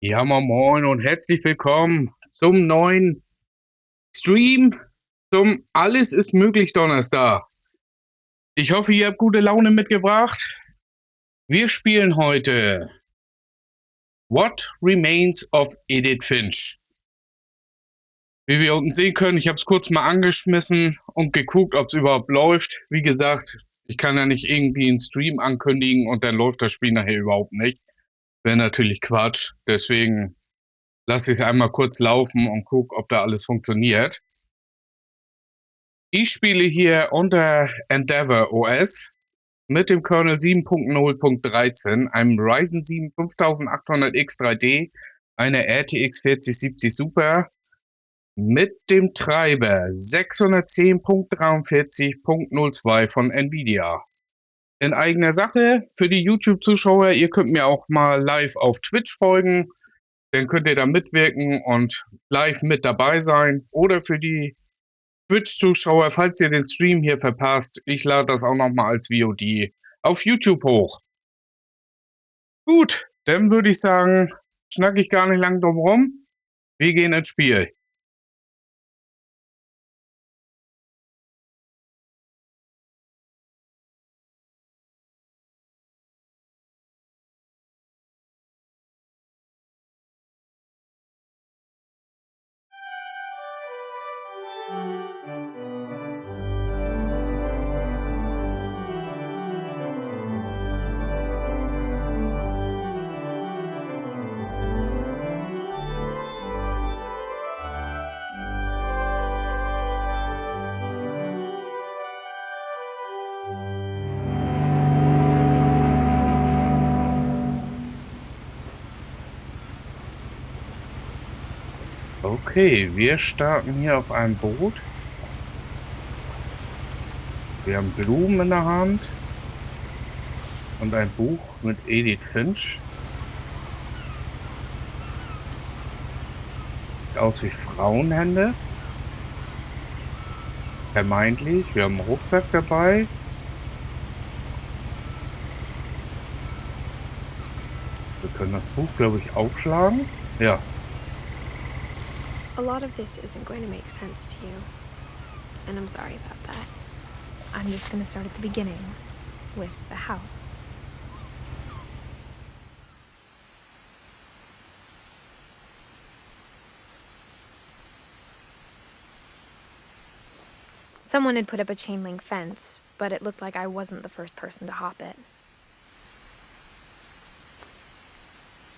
Ja, moin und herzlich willkommen zum neuen Stream zum Alles ist möglich Donnerstag. Ich hoffe, ihr habt gute Laune mitgebracht. Wir spielen heute What Remains of Edith Finch. Wie wir unten sehen können, ich habe es kurz mal angeschmissen und geguckt, ob es überhaupt läuft. Wie gesagt, ich kann ja nicht irgendwie einen Stream ankündigen und dann läuft das Spiel nachher überhaupt nicht. Wäre natürlich Quatsch. Deswegen lasse ich es einmal kurz laufen und gucke, ob da alles funktioniert. Ich spiele hier unter Endeavour OS mit dem Kernel 7.0.13, einem Ryzen 7 5800X 3D, einer RTX 4070 Super mit dem Treiber 610.43.02 von Nvidia. In eigener Sache für die YouTube-Zuschauer, ihr könnt mir auch mal live auf Twitch folgen, dann könnt ihr da mitwirken und live mit dabei sein. Oder für die Twitch-Zuschauer, falls ihr den Stream hier verpasst, ich lade das auch nochmal als VOD auf YouTube hoch. Gut, dann würde ich sagen, schnack ich gar nicht lang drum rum. Wir gehen ins Spiel. Okay, wir starten hier auf einem Boot. Wir haben Blumen in der Hand und ein Buch mit Edith Finch. Sieht aus wie Frauenhände. Vermeintlich. Wir haben einen Rucksack dabei. Wir können das Buch, glaube ich, aufschlagen. Ja. A lot of this isn't going to make sense to you, and I'm sorry about that. I'm just going to start at the beginning, with the house. Someone had put up a chain link fence, but it looked like I wasn't the first person to hop it.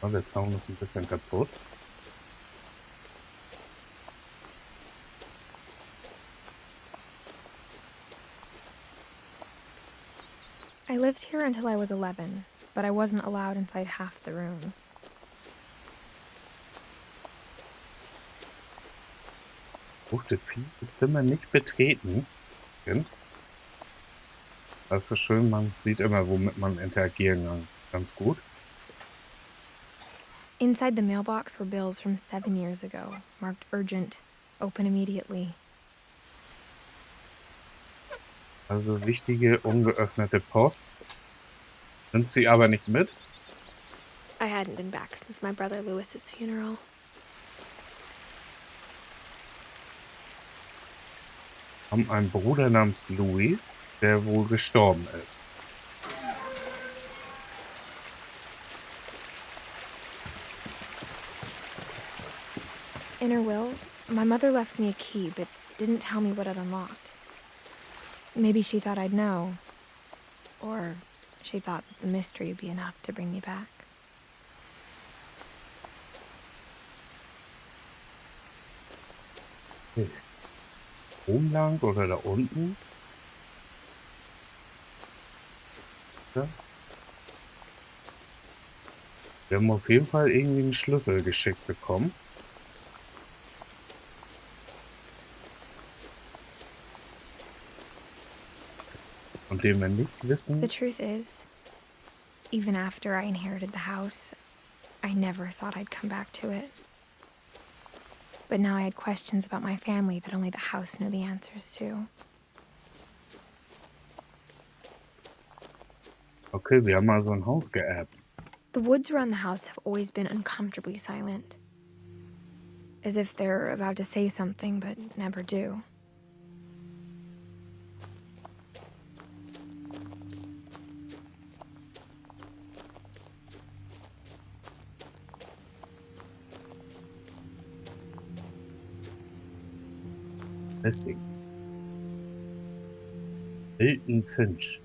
Der Zaun ist ein bisschen kaputt. I lived here until I was 11, but I wasn't allowed inside half the rooms. Durfte viele Zimmer nicht betreten. Kind. Das ist schön, man sieht immer, womit man interagieren kann. Ganz gut. Inside the mailbox were bills from 7 years ago, marked urgent, open immediately. Also wichtige, ungeöffnete Post. Nimmt sie aber nicht mit. I hadn't been back since my brother Lewis's funeral. Haben einen Bruder namens Louis, der wohl gestorben ist. In her will, my mother left me a key, but didn't tell me what it unlocked. Maybe she thought I'd know. Or she thought that the mystery would be enough to bring me back. Okay. Oben lang oder da unten? Ja. Wir haben auf jeden Fall irgendwie einen Schlüssel geschickt bekommen. Und den wir nicht wissen. The truth is, even after I inherited the house, I never thought I'd come back to it. But now I had questions about my family that only the house knew the answers to. Okay, wir haben also ein Haus geerbt. The woods around the house have always been uncomfortably silent. As if they're about to say something, but never do. Messing. Miltons Finch.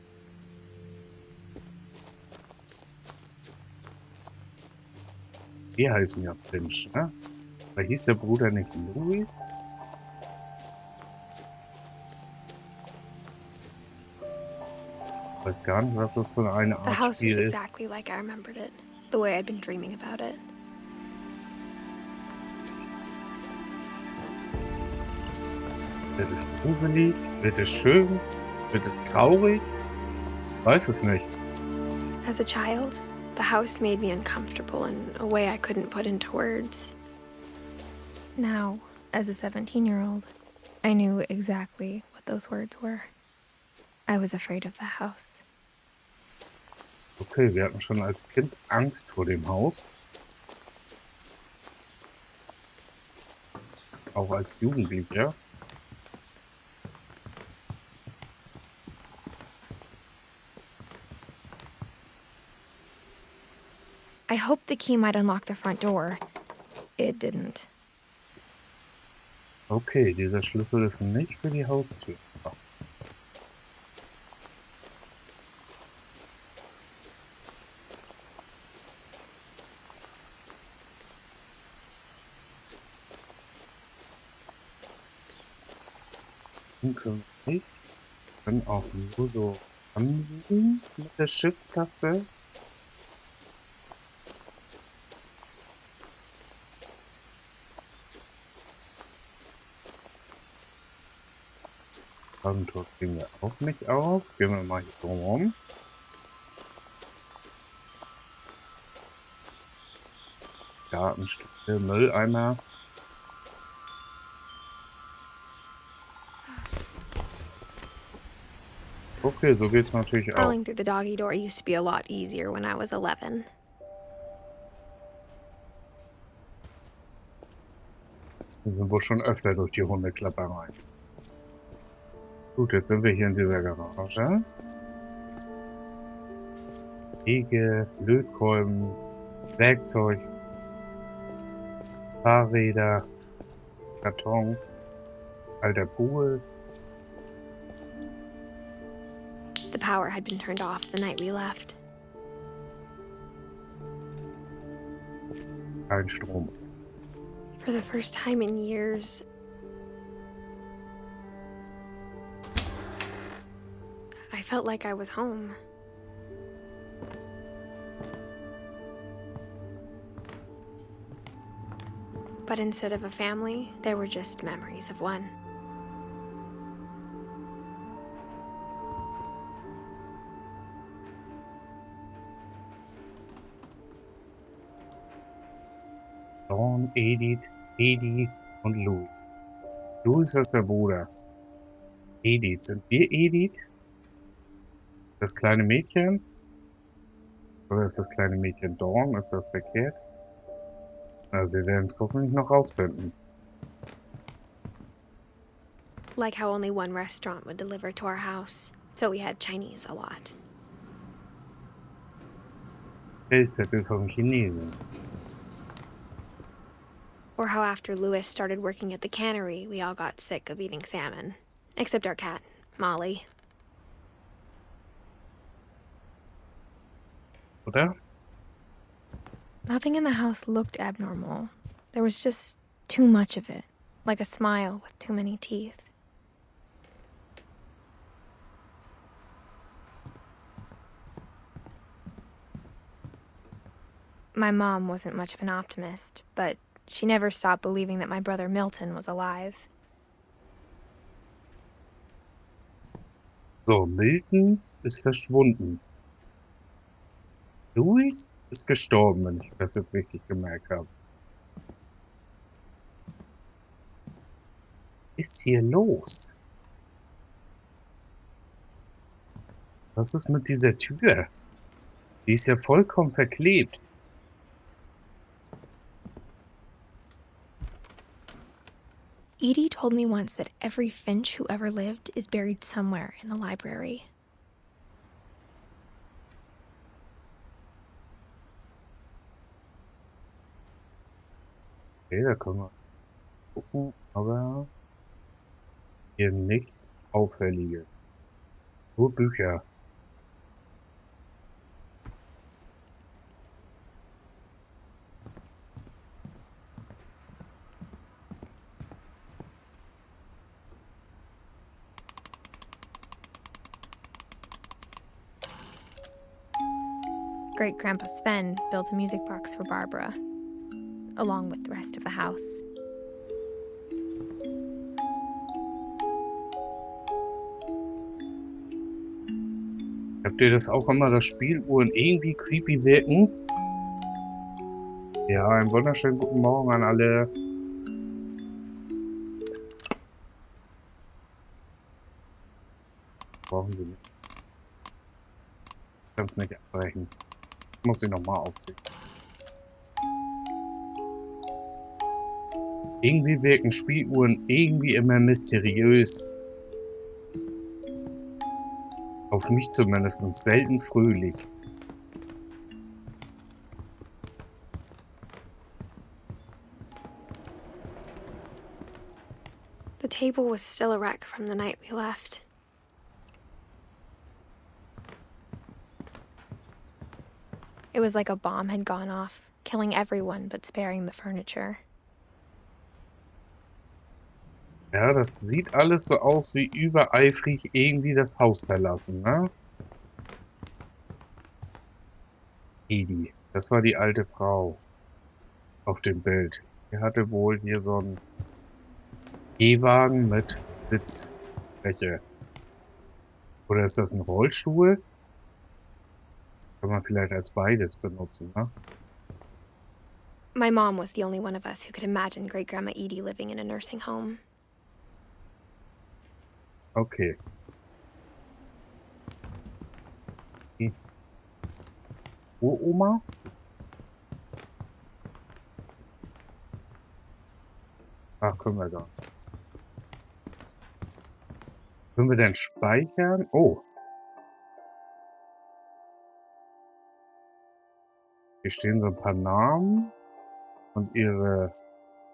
Wir heißen ja Finch, ne? Da hieß der Bruder nicht Louis? Ich weiß gar nicht, was das für eine The Art house was Spiel ist. exactly like I remembered it, the way I'd been dreaming about it. Wird es gruselig? Wird es schön? Wird es traurig? Weiß es nicht. As a child, the house made me uncomfortable in a way I couldn't put into words. Now, as a 17-year-old, I knew exactly what those words were. I was afraid of the house. Okay, wir hatten schon als Kind Angst vor dem Haus. Auch als Jugendlicher. I hoped the key might unlock the front door. It didn't. Okay, dieser Schlüssel ist nicht für die Haustür. Können wir nicht. Wir können auch nur so anzoomen mit der Shift-Taste. Rasentor kriegen wir auch nicht auf. Gehen wir mal hier rum. Gartenstücke, Mülleimer. Okay, so geht's natürlich auch. Crawling through the doggy door used to be a lot easier when I was 11. Wir sind wohl schon öfter durch die Hundeklappe rein. Gut, jetzt sind wir hier in dieser Garage. Wege, Lötkolben, Werkzeug, Fahrräder, Kartons, alter Pool. The power had been turned off the night we left. Kein Strom. For the first time in years, I felt like I was home. But instead of a family, there were just memories of one. Dawn, Edith, Edi und Louis. Louis ist der Bruder. Edith, sind wir Edith? Das kleine Mädchen? Oder ist das kleine Mädchen Dawn? Ist das verkehrt? Na, wir werden es hoffentlich noch rausfinden. Like how only one restaurant would deliver to our house, so we had Chinese a lot. Feldzettel vom Chinesen. Or how after Louis started working at the cannery, we all got sick of eating salmon. Except our cat, Molly. Oder? Nothing in the house looked abnormal. There was just too much of it, like a smile with too many teeth. My mom wasn't much of an optimist, but she never stopped believing that my brother Milton was alive. So, Milton ist verschwunden. Louis ist gestorben, wenn ich das jetzt richtig gemerkt habe. Was ist hier los? Was ist mit dieser Tür? Die ist ja vollkommen verklebt. Edie told me once that every Finch who ever lived is buried somewhere in the library. Okay, da können wir gucken, aber hier nichts Auffälliges. Nur Bücher. Great-Grandpa Sven built a music box for Barbara, along with the rest of the house. Habt ihr das auch immer, dass Spieluhren irgendwie creepy wirken? Ja, einen wunderschönen guten Morgen an alle. Brauchen sie nicht. Ich kann es nicht abbrechen. Ich muss sie nochmal aufziehen. Irgendwie wirken Spieluhren irgendwie immer mysteriös. Auf mich zumindest selten fröhlich. The table was still a wreck from the night we left. It was like a bomb had gone off, killing everyone but sparing the furniture. Ja, das sieht alles so aus wie übereifrig irgendwie das Haus verlassen, ne? Edie, das war die alte Frau auf dem Bild. Die hatte wohl hier so einen E-Wagen mit Sitzfläche. Oder ist das ein Rollstuhl? Kann man vielleicht als beides benutzen, ne? My mom was the only one of us who could imagine Great-Grandma Edie living in a nursing home. Okay. Uroma? Ach, können wir gar nicht. Können wir denn speichern? Oh. Hier stehen so ein paar Namen und ihre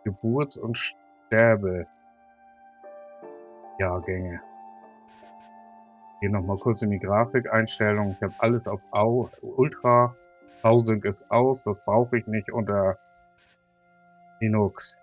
Geburts- und Sterbejahrgänge. Hier nochmal kurz in die Grafikeinstellung. Ich habe alles auf Ultra. Housing ist aus. Das brauche ich nicht unter Linux.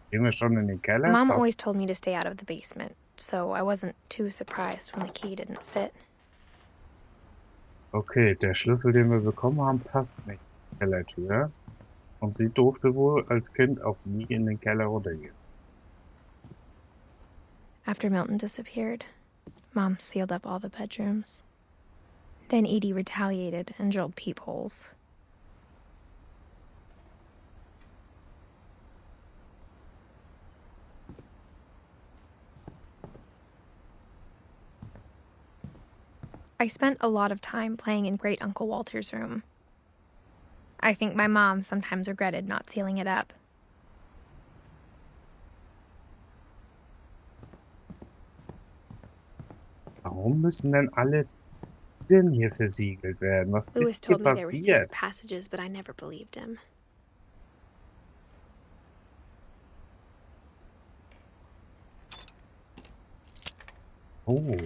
Gehen wir schon in den Keller? Mom always told me to stay out of the basement, so I wasn't too surprised when the key didn't fit. Okay, der Schlüssel, den wir bekommen haben, passt nicht in die Kellertür. Und sie durfte wohl als Kind auch nie in den Keller runtergehen. After Milton disappeared, Mom sealed up all the bedrooms. Then Edie retaliated and drilled peepholes. I spent a lot of time playing in Great Uncle Walter's room. I think my mom sometimes regretted not sealing it up. Warum müssen denn alle Türen hier versiegelt werden? Was Louis ist hier told me there were secret passiert? passages, but I never believed him. Oh,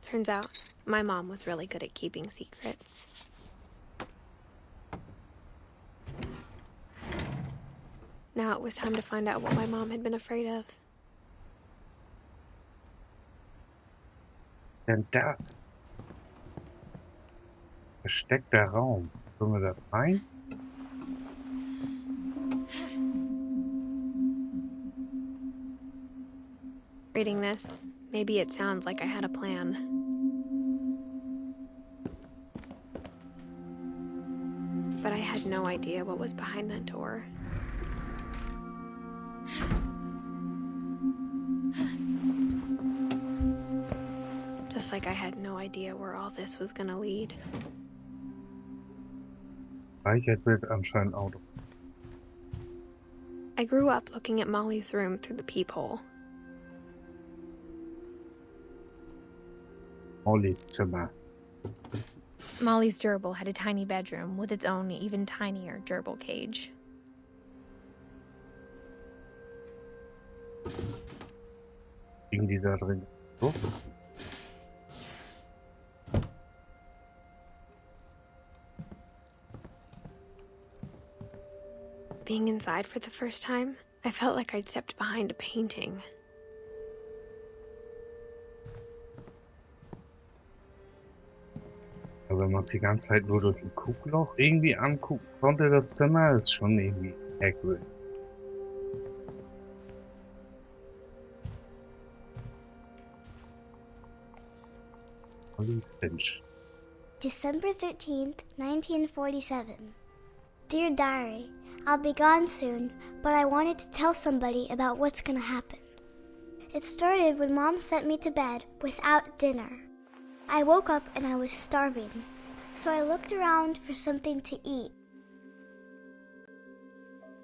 Turns out, my mom was really good at keeping secrets. Now it was time to find out what my mom had been afraid of. denn das? Versteckter Raum. Können wir da rein? Reading this, maybe it sounds like I had a plan. had no idea what was behind that door. Just like I had no idea where all this was gonna lead. Speichert wird anscheinend Auto. I grew up looking at Molly's room through the peephole. Ediths Zimmer. Molly's gerbil had a tiny bedroom with its own even tinier gerbil cage. Liegen die da drin? So? Being inside for the first time, I felt like I'd stepped behind a painting. Aber wenn man es die ganze Zeit nur durch ein Guckloch irgendwie angucken konnte, das Zimmer, ist schon irgendwie merkwürdig. Odins Finch. December 13th, 1947. Dear Diary, I'll be gone soon, but I wanted to tell somebody about what's gonna happen. It started when Mom sent me to bed without dinner. I woke up and I was starving, so I looked around for something to eat.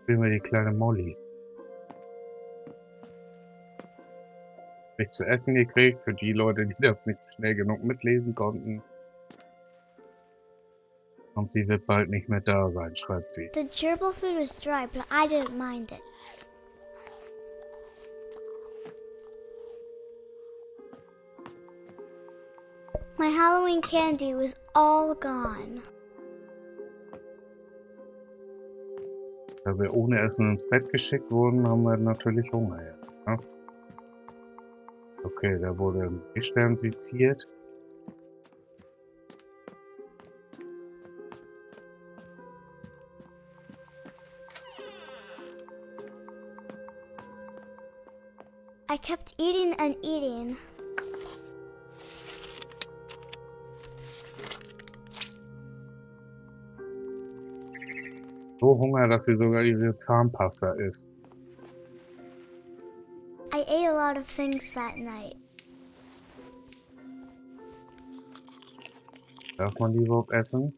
Spielen wir die kleine Molly. Nichts zu essen gekriegt, für die Leute, die das nicht schnell genug mitlesen konnten. Und sie wird bald nicht mehr da sein, schreibt sie. The gerbil food was dry, but I didn't mind it. My Halloween candy was all gone. Da wir ohne Essen ins Bett geschickt wurden, haben wir natürlich Hunger. Ja? Okay, da wurde ein Seestern seziert. I kept eating and eating. So Hunger, dass sie sogar ihre Zahnpasta isst. I ate a lot of things that night. Darf man die überhaupt essen?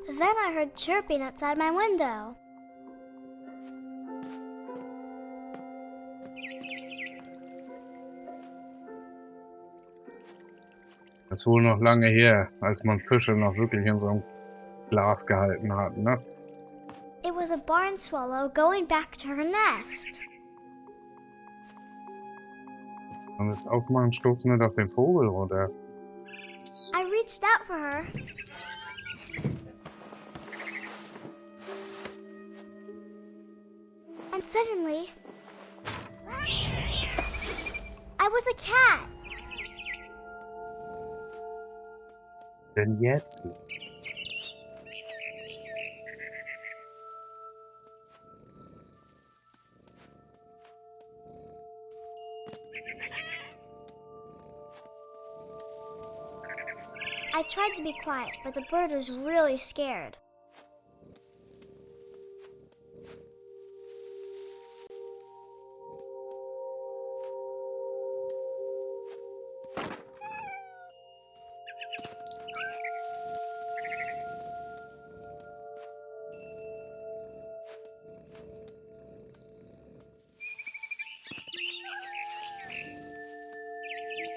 Then I heard chirping outside my window. Das ist wohl noch lange her, als man Fische noch wirklich in so einem Glas gehalten hat, ne? It was a barn swallow going back to her nest. Und das Aufmachen stürzt nicht auf den Vogel runter. I reached out for her. And suddenly, I was a cat. Denn jetzt? I tried to be quiet, but the bird was really scared.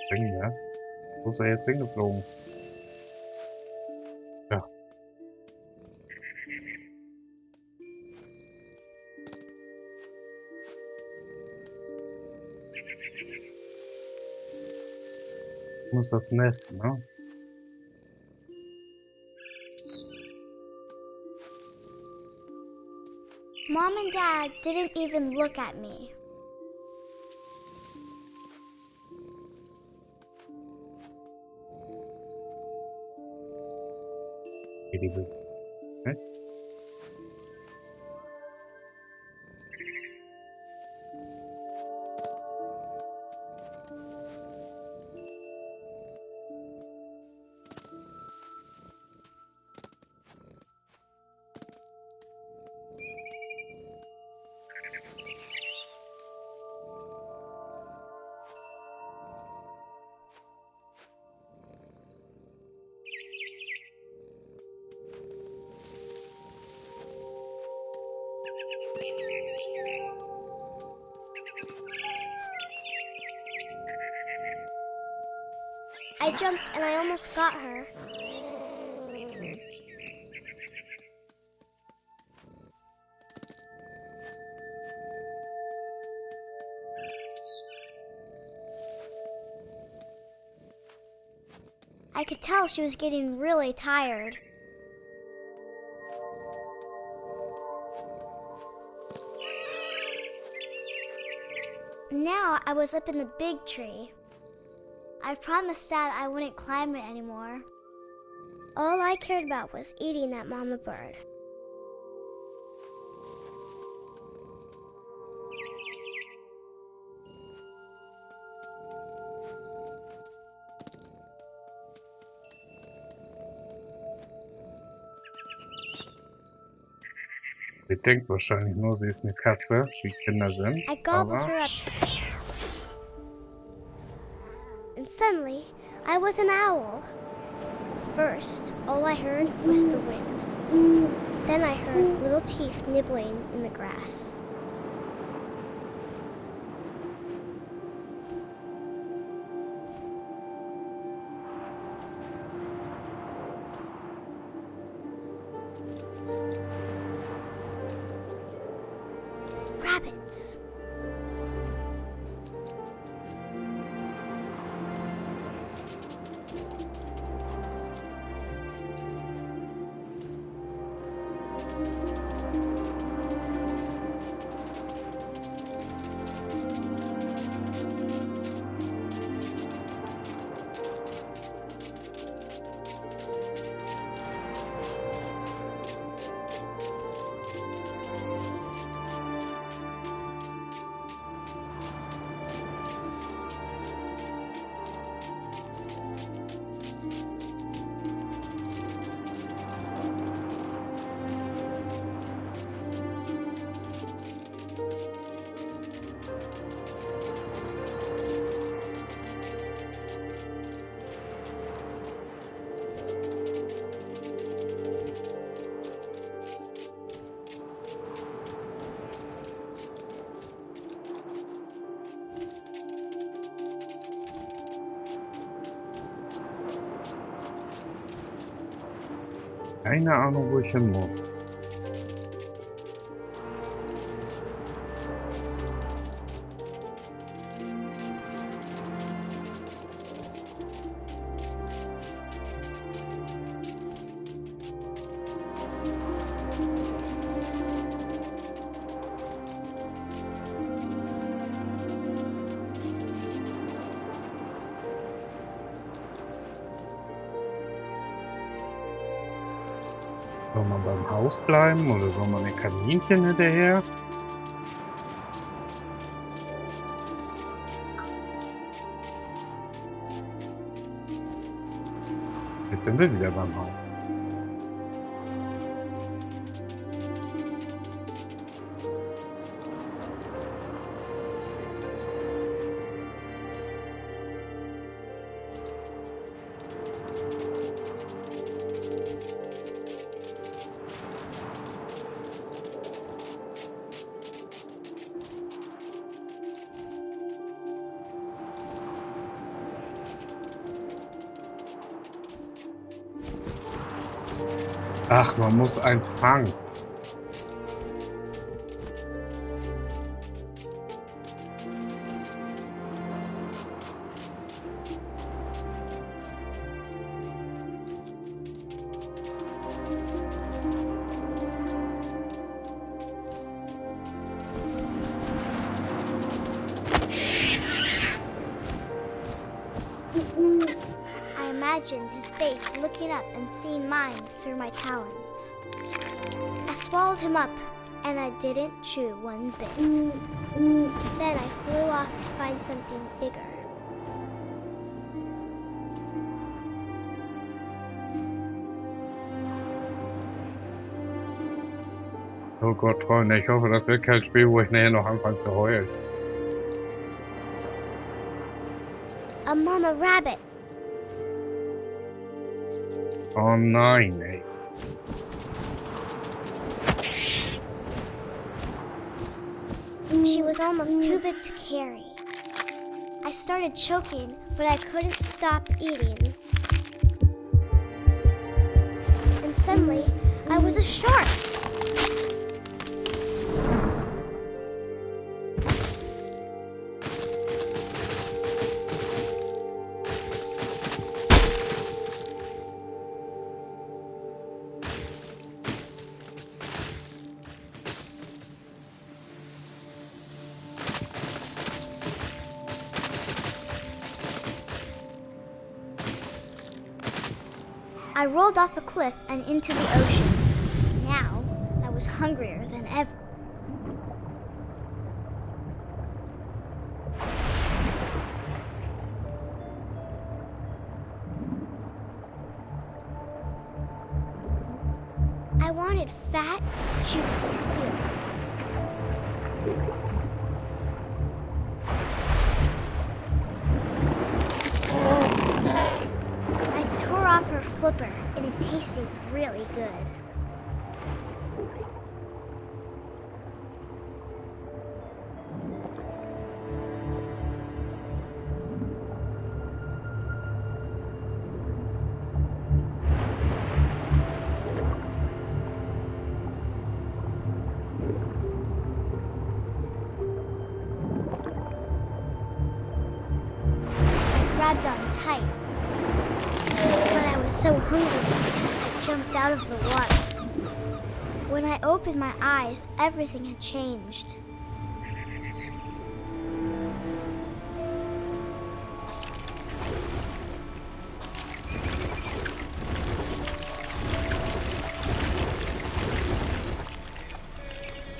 Ja. Wo ist er jetzt hingeflogen? Ja. Wo ist das Nest, ne? Mom and Dad didn't even look at me. Ne? I jumped and I almost got her. I could tell she was getting really tired. Now I was up in the big tree. I promised Dad I wouldn't climb it anymore. All I cared about was eating that mama bird. Sie denkt wahrscheinlich nur, sie ist eine Katze, wie Kinder sind. I gobbled her up. And suddenly, I was an owl. First, all I heard was the wind. Then I heard little teeth nibbling in the grass. Rabbits. Keine Ahnung, wo ich hin muss. Soll man beim Haus bleiben oder soll man den Kaninchen hinterher? Jetzt sind wir wieder beim Haus. Ach, man muss eins fangen. I imagined his face looking up and seeing mine through my talons. I swallowed him up, and I didn't chew one bit. Then I flew off to find something bigger. Oh Gott, Freunde, ich hoffe, das wird kein Spiel, wo ich nachher noch anfange zu heulen. A mama rabbit. Oh nein, ey. She was almost too big to carry. I started choking, but I couldn't stop eating. And suddenly, I was a shark. I rolled off a cliff and into the ocean. Now, I was hungrier than ever. I wanted fat, juicy seals. Off her flipper, and it tasted really good. I grabbed on tight. I was so hungry, I jumped out of the water. When I opened my eyes, everything had changed.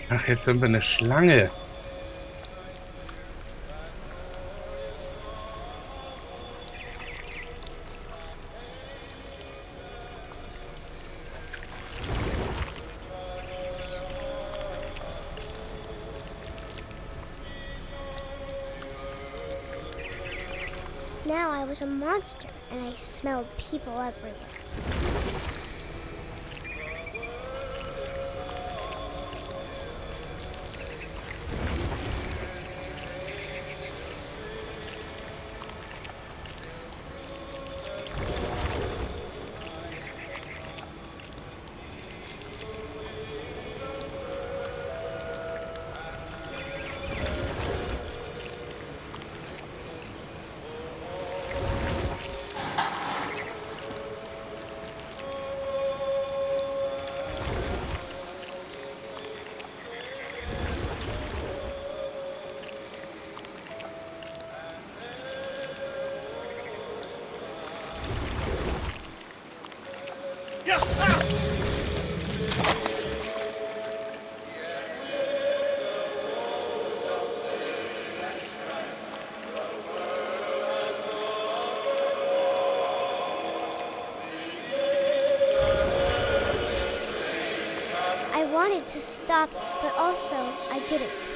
Ach, jetzt sind wir eine Schlange. Now I was a monster, and I smelled people everywhere. I wanted to stop, but also I didn't.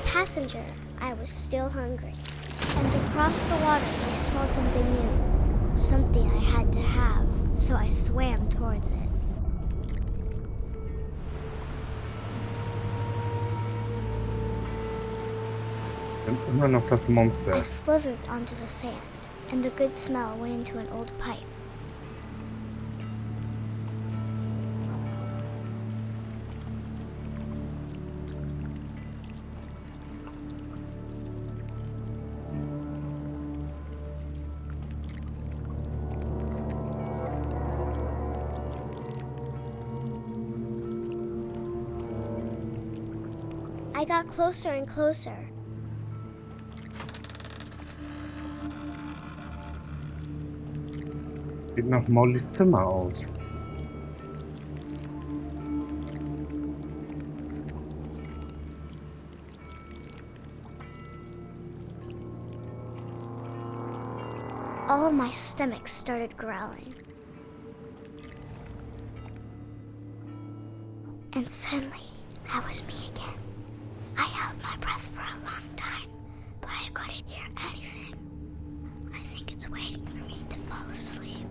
Passenger, I was still hungry. And across the water, I smelled something new. Something I had to have, so I swam towards it. Immer noch das Monster. I slithered onto the sand, and the good smell went into an old pipe. I got closer and closer. Sieht nach Mollys Zimmer aus. All of my stomach started growling. And suddenly, I was me again. I held my breath for a long time, but I couldn't hear anything. I think it's waiting for me to fall asleep.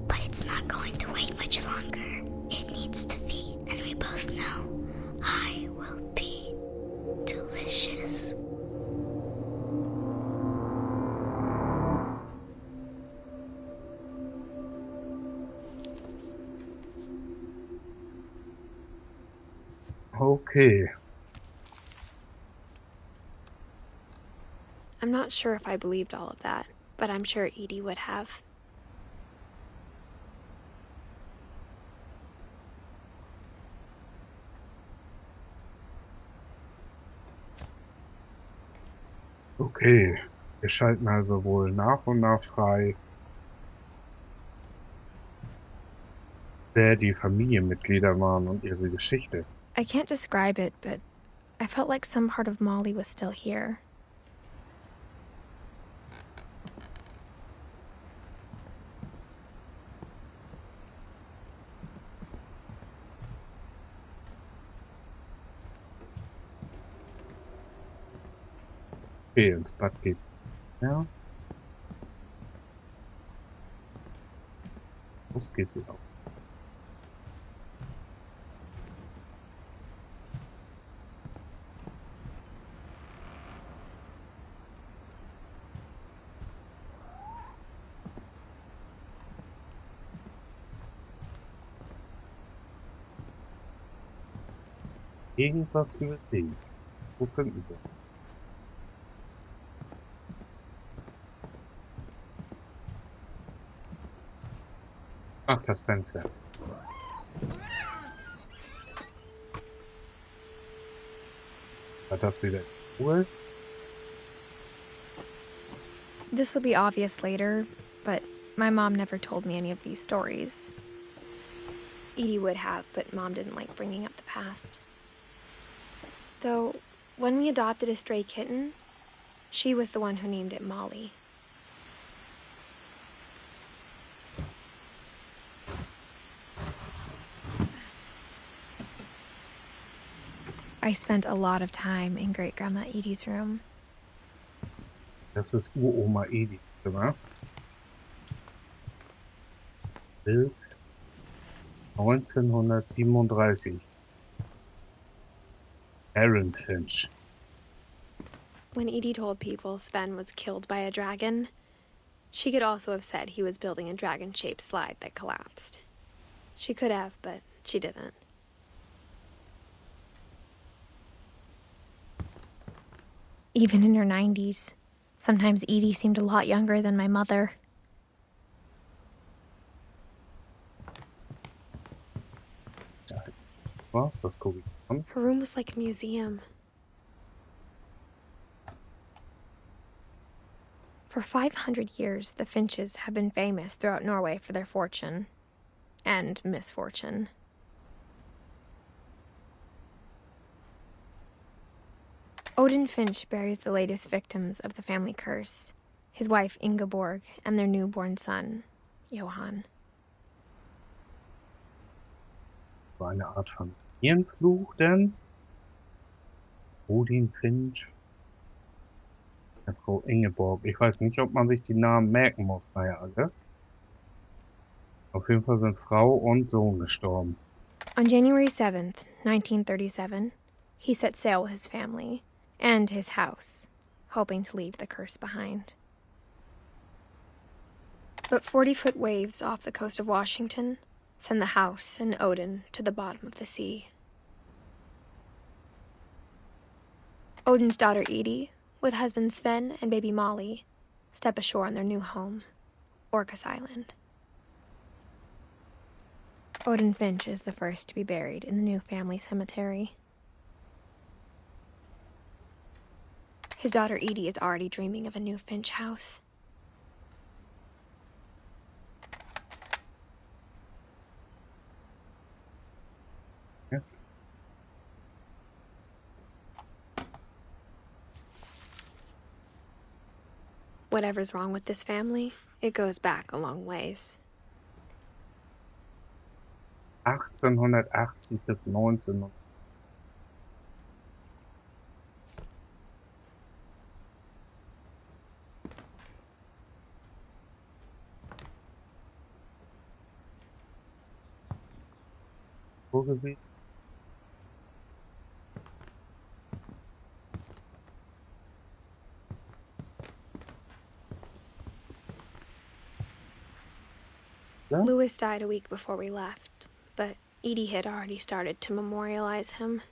But it's not going to wait much longer. It needs to feed, and we both know I will be delicious. Okay. I'm not sure if I believed all of that, but I'm sure Edie would have. Okay. Wir schalten also wohl nach und nach frei, wer die Familienmitglieder waren und ihre Geschichte. I can't describe it, but I felt like some part of Molly was still here. Okay, ins Bad geht's. Ja. Los geht sie auch. Irgendwas überlegen. Wo finden sie? Ach, das Fenster. War das wieder cool? This will be obvious later, but my mom never told me any of these stories. Edie would have, but Mom didn't like bringing up the past. Though, when we adopted a stray kitten, she was the one who named it Molly. I spent a lot of time in Great-Grandma Edie's room. Das ist Uroma Ediths Zimmer. Bild 1937. Edith Finch. When Edie told people Sven was killed by a dragon, she could also have said he was building a dragon-shaped slide that collapsed. She could have, but she didn't. Even in her 90s, sometimes Edie seemed a lot younger than my mother. Was? Das gucke ich an. Her room was like a museum. For 500 years, the Finches have been famous throughout Norway for their fortune and misfortune. Odin Finch buries the latest victims of the family curse, his wife Ingeborg and their newborn son, Johann. War eine Art Familienfluch denn? Odins Finch. Frau Ingeborg. Ich weiß nicht, ob man sich die Namen merken muss, naja, alle. Auf jeden Fall sind Frau und Sohn gestorben. On January 7th, 1937, he set sail with his family and his house, hoping to leave the curse behind. But 40-foot waves off the coast of Washington send the house and Odin to the bottom of the sea. Odin's daughter Edie, with husband Sven and baby Molly, step ashore on their new home, Orcas Island. Odin Finch is the first to be buried in the new family cemetery. His daughter Edie is already dreaming of a new Finch house. Ja. Whatever's wrong with this family, it goes back a long ways. 1880 bis 1900. Wo gewesen? Ja? Louis died a week before we left, but Edie had already started to memorialize him.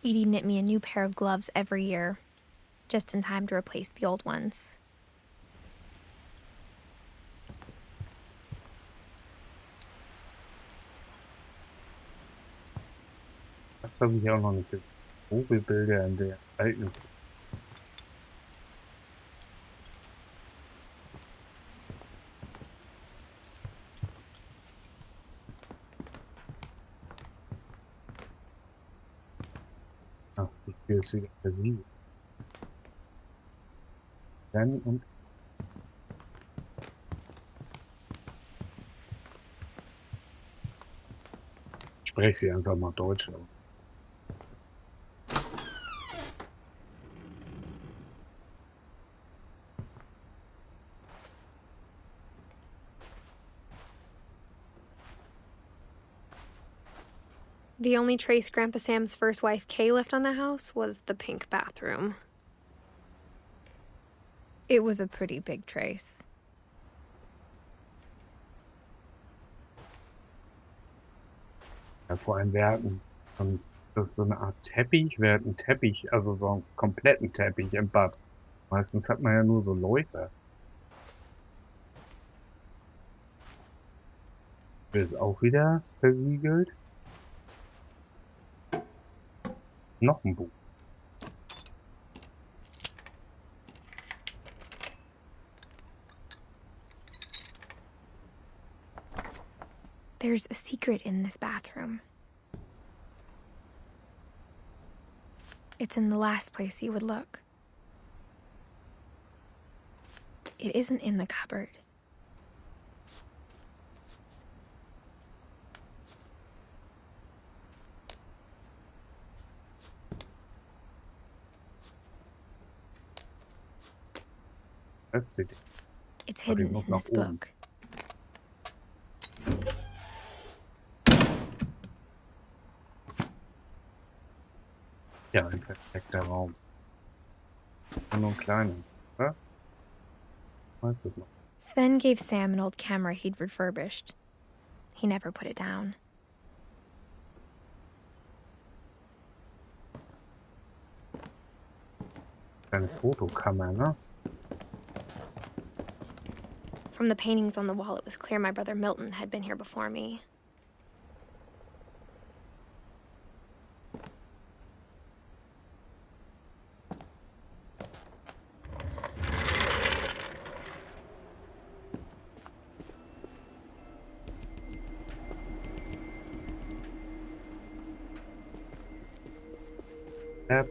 Edie knit me a new pair of gloves every year, just in time to replace the old ones. Das habe ich auch noch nicht gesehen. Vogelbilder in der alten. Ach, die Tür ist wieder versiegelt. Dann und ich spreche sie einfach mal Deutsch aus. The only trace Grandpa Sam's first wife Kay left on the house was the pink bathroom. It was a pretty big trace. Ja, vor allem wir hatten, und das ist so eine Art Teppich, wir hatten Teppich, also so einen kompletten Teppich im Bad. Meistens hat man ja nur so Läufer. Der ist auch wieder versiegelt. Noch ein Buch. There's a secret in this bathroom. It's in the last place you would look. It isn't in the cupboard. It's hidden in this book. Ja, ein perfekter Raum. Nur ein kleiner, oder? Weißt du es noch? Sven gave Sam an old camera he'd refurbished. He never put it down. Eine Fotokamera, ne? From the paintings on the wall, it was clear my brother Milton had been here before me.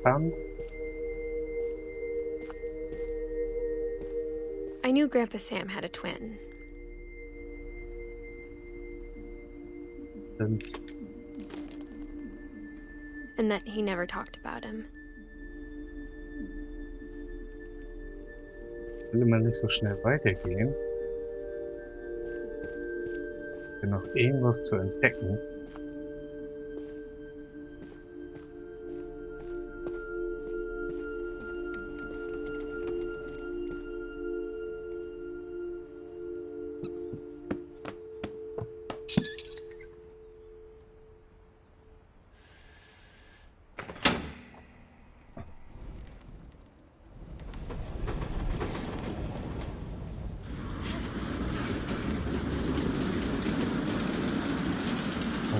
Band. I knew Grandpa Sam had a twin. And that he never talked about him. Will immer nicht so schnell weitergehen. Ich bin noch irgendwas zu entdecken.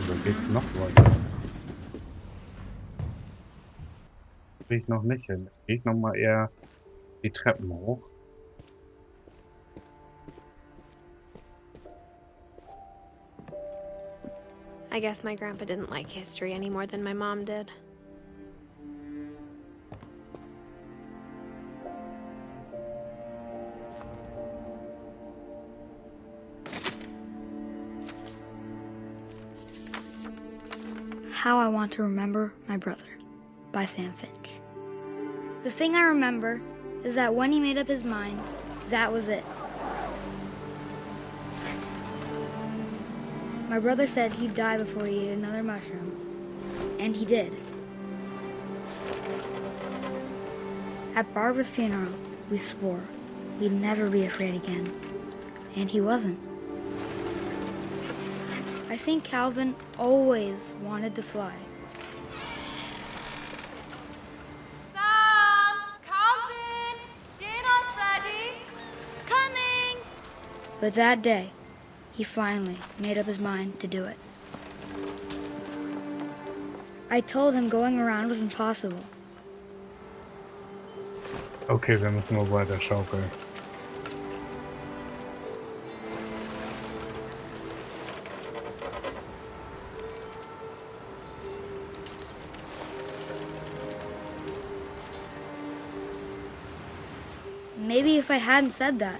Da geht's noch weiter. Will ich noch nicht hin. Gehe ich nochmal eher die Treppen hoch. I guess my grandpa didn't like history any more than my mom did. How I Want to Remember My Brother by Sam Finch. The thing I remember is that when he made up his mind, that was it. My brother said he'd die before he ate another mushroom, and he did. At Barbara's funeral, we swore we'd never be afraid again, and he wasn't. I think Calvin always wanted to fly. Sam! Calvin! Dinner's ready! Coming! But that day, he finally made up his mind to do it. I told him going around was impossible. Okay, wir müssen mal weiter schaukeln. Maybe if I hadn't said that.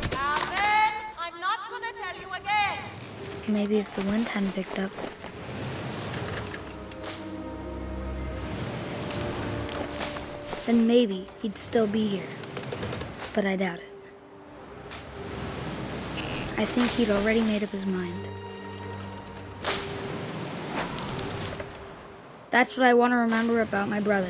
Calvin! I'm not gonna tell you again! Maybe if the wind hadn't picked up. Then maybe he'd still be here. But I doubt it. I think he'd already made up his mind. That's what I want to remember about my brother.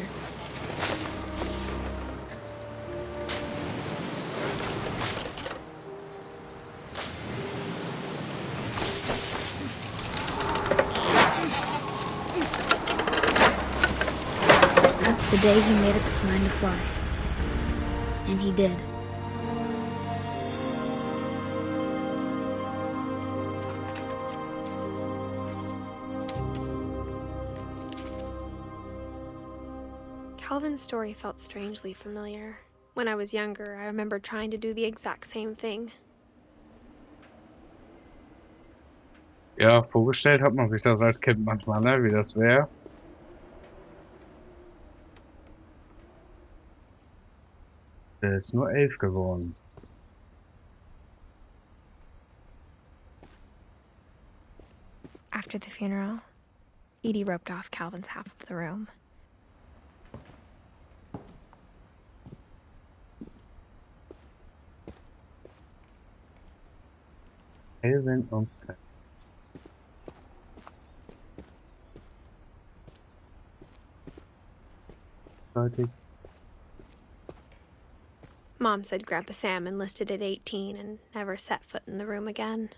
The day he made up his mind to fly. And he did. Calvin's story felt strangely familiar. When I was younger, I remember trying to do the exact same thing. Ja, vorgestellt hat man sich das als Kind manchmal, ne, wie das wäre. Der ist nur 11 geworden. After the funeral, Edie roped off Calvin's half of the room. Kelvin und Sam. Mom said Grandpa Sam enlisted at 18 and never set foot in the room again.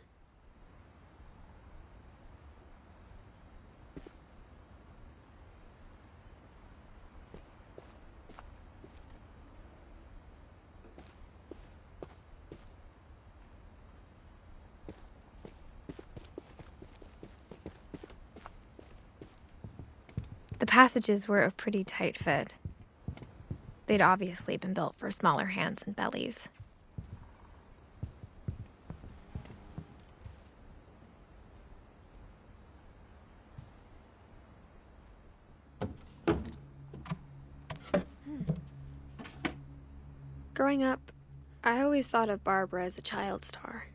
The passages were a pretty tight fit. They'd obviously been built for smaller hands and bellies. Growing up, I always thought of Barbara as a child star.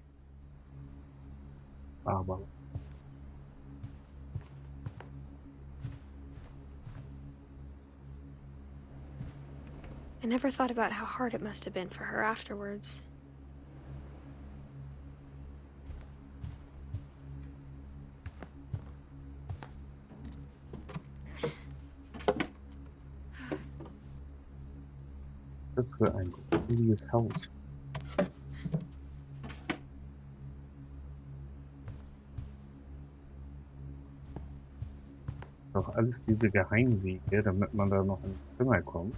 Aber I never thought about how hard it must have been for her afterwards. was für ein gruseliges Haus. Doch alles diese Geheimwege, damit man da noch in die Zimmer kommt,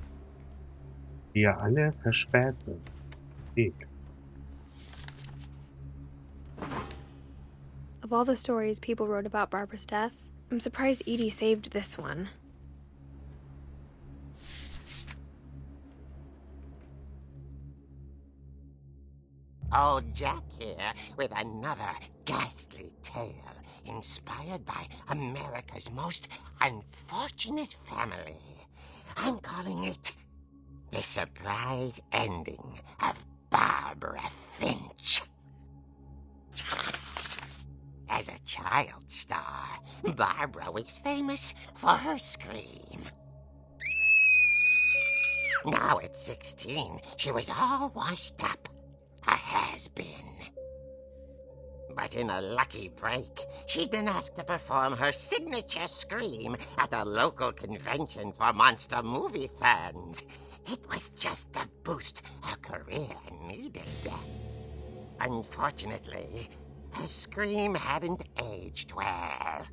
die ja alle versperrt sind. Weg. Of all the stories people wrote about Barbara's death, I'm surprised Edie saved this one. Old Jack here with another ghastly tale inspired by America's most unfortunate family. I'm calling it The Surprise Ending of Barbara Finch. As a child star, Barbara was famous for her scream. Now at 16, she was all washed up. A has-been. But in a lucky break, she'd been asked to perform her signature scream at a local convention for monster movie fans. It was just the boost her career needed. Unfortunately, her scream hadn't aged well.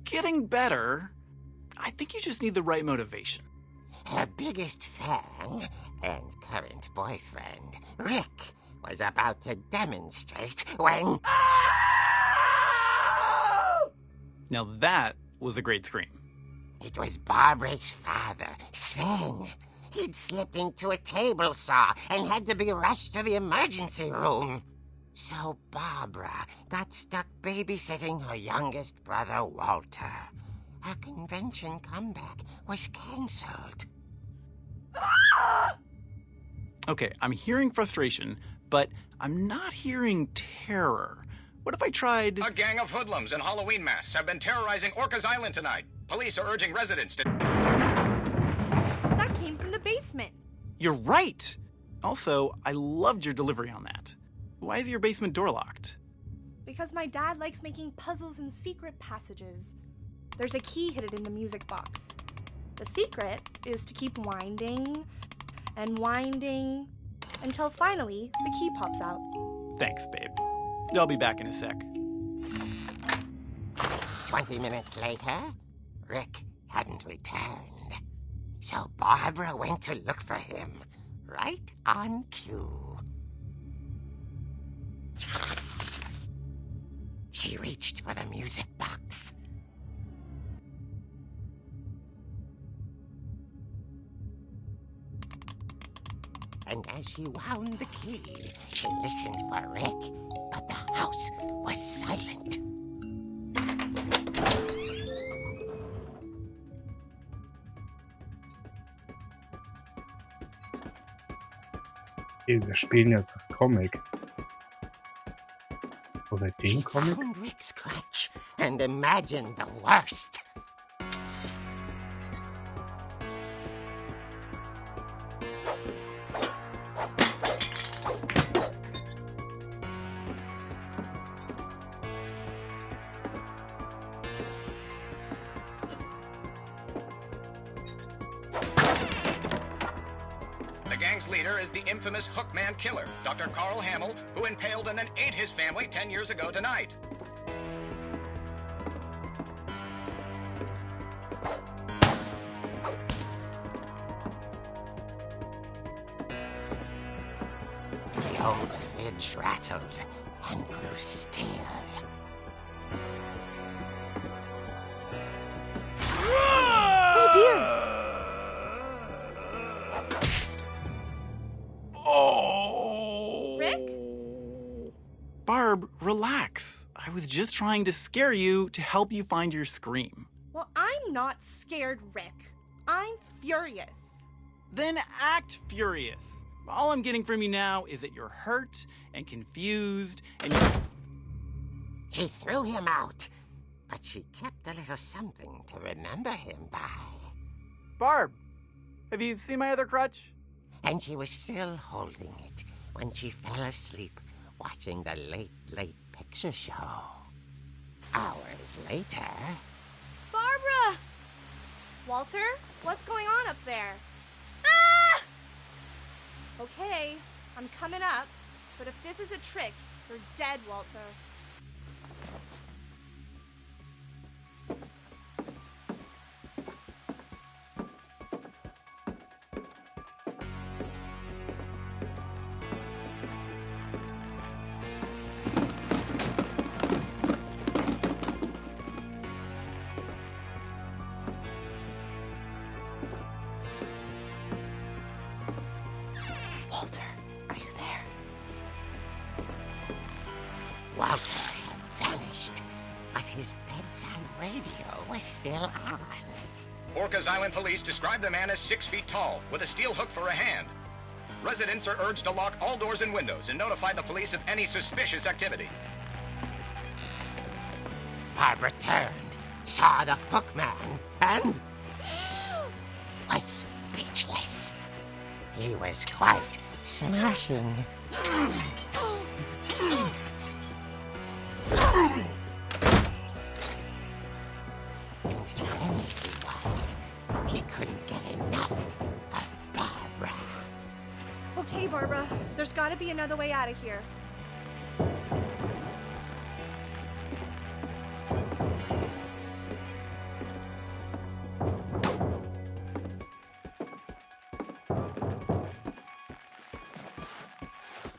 Getting better. I think you just need the right motivation. Her biggest fan and current boyfriend, Rick, was about to demonstrate when... Now that was a great scream. It was Barbara's father, Sven. He'd slipped into a table saw and had to be rushed to the emergency room. So Barbara got stuck babysitting her youngest brother, Walter. Her convention comeback was cancelled. Okay, I'm hearing frustration, but I'm not hearing terror. What if I tried... A gang of hoodlums in Halloween masks have been terrorizing Orcas Island tonight. Police are urging residents to... That came from the basement. You're right! Also, I loved your delivery on that. Why is your basement door locked? Because my dad likes making puzzles and secret passages. There's a key hidden in the music box. The secret is to keep winding and winding until finally the key pops out. Thanks, babe. I'll be back in a sec. 20 minutes later, Rick hadn't returned. So Barbara went to look for him, right on cue. She reached for the music box. And as she wound the key, she listened for Rick, but the house was silent. Wir spielen jetzt das Comic. Oder She den Comic? found Rick's crutch and imagined the worst. The gang's leader is the infamous Hookman killer, Dr. Carl Hamill, who impaled and then ate his family 10 years ago tonight. The old fridge rattled and grew still. Oh dear! Oh! Rick? Barb, relax. I was just trying to scare you to help you find your scream. Well, I'm not scared, Rick. I'm furious. Then act furious. All I'm getting from you now is that you're hurt and confused and She threw him out, but she kept a little something to remember him by. Barb, have you seen my other crutch? And she was still holding it when she fell asleep watching the late picture show. Hours later... Barbara! Walter, what's going on up there? Ah! Okay, I'm coming up, but if this is a trick, you're dead, Walter. Walter, are you there? Walter had vanished, but his bedside radio was still on. Orcas Island police describe the man as 6 feet tall, with a steel hook for a hand. Residents are urged to lock all doors and windows and notify the police of any suspicious activity. Barbara turned, saw the hook man, and was speechless. He was quite smashing. And then he couldn't get enough of Barbara. Okay, Barbara, there's gotta be another way out of here.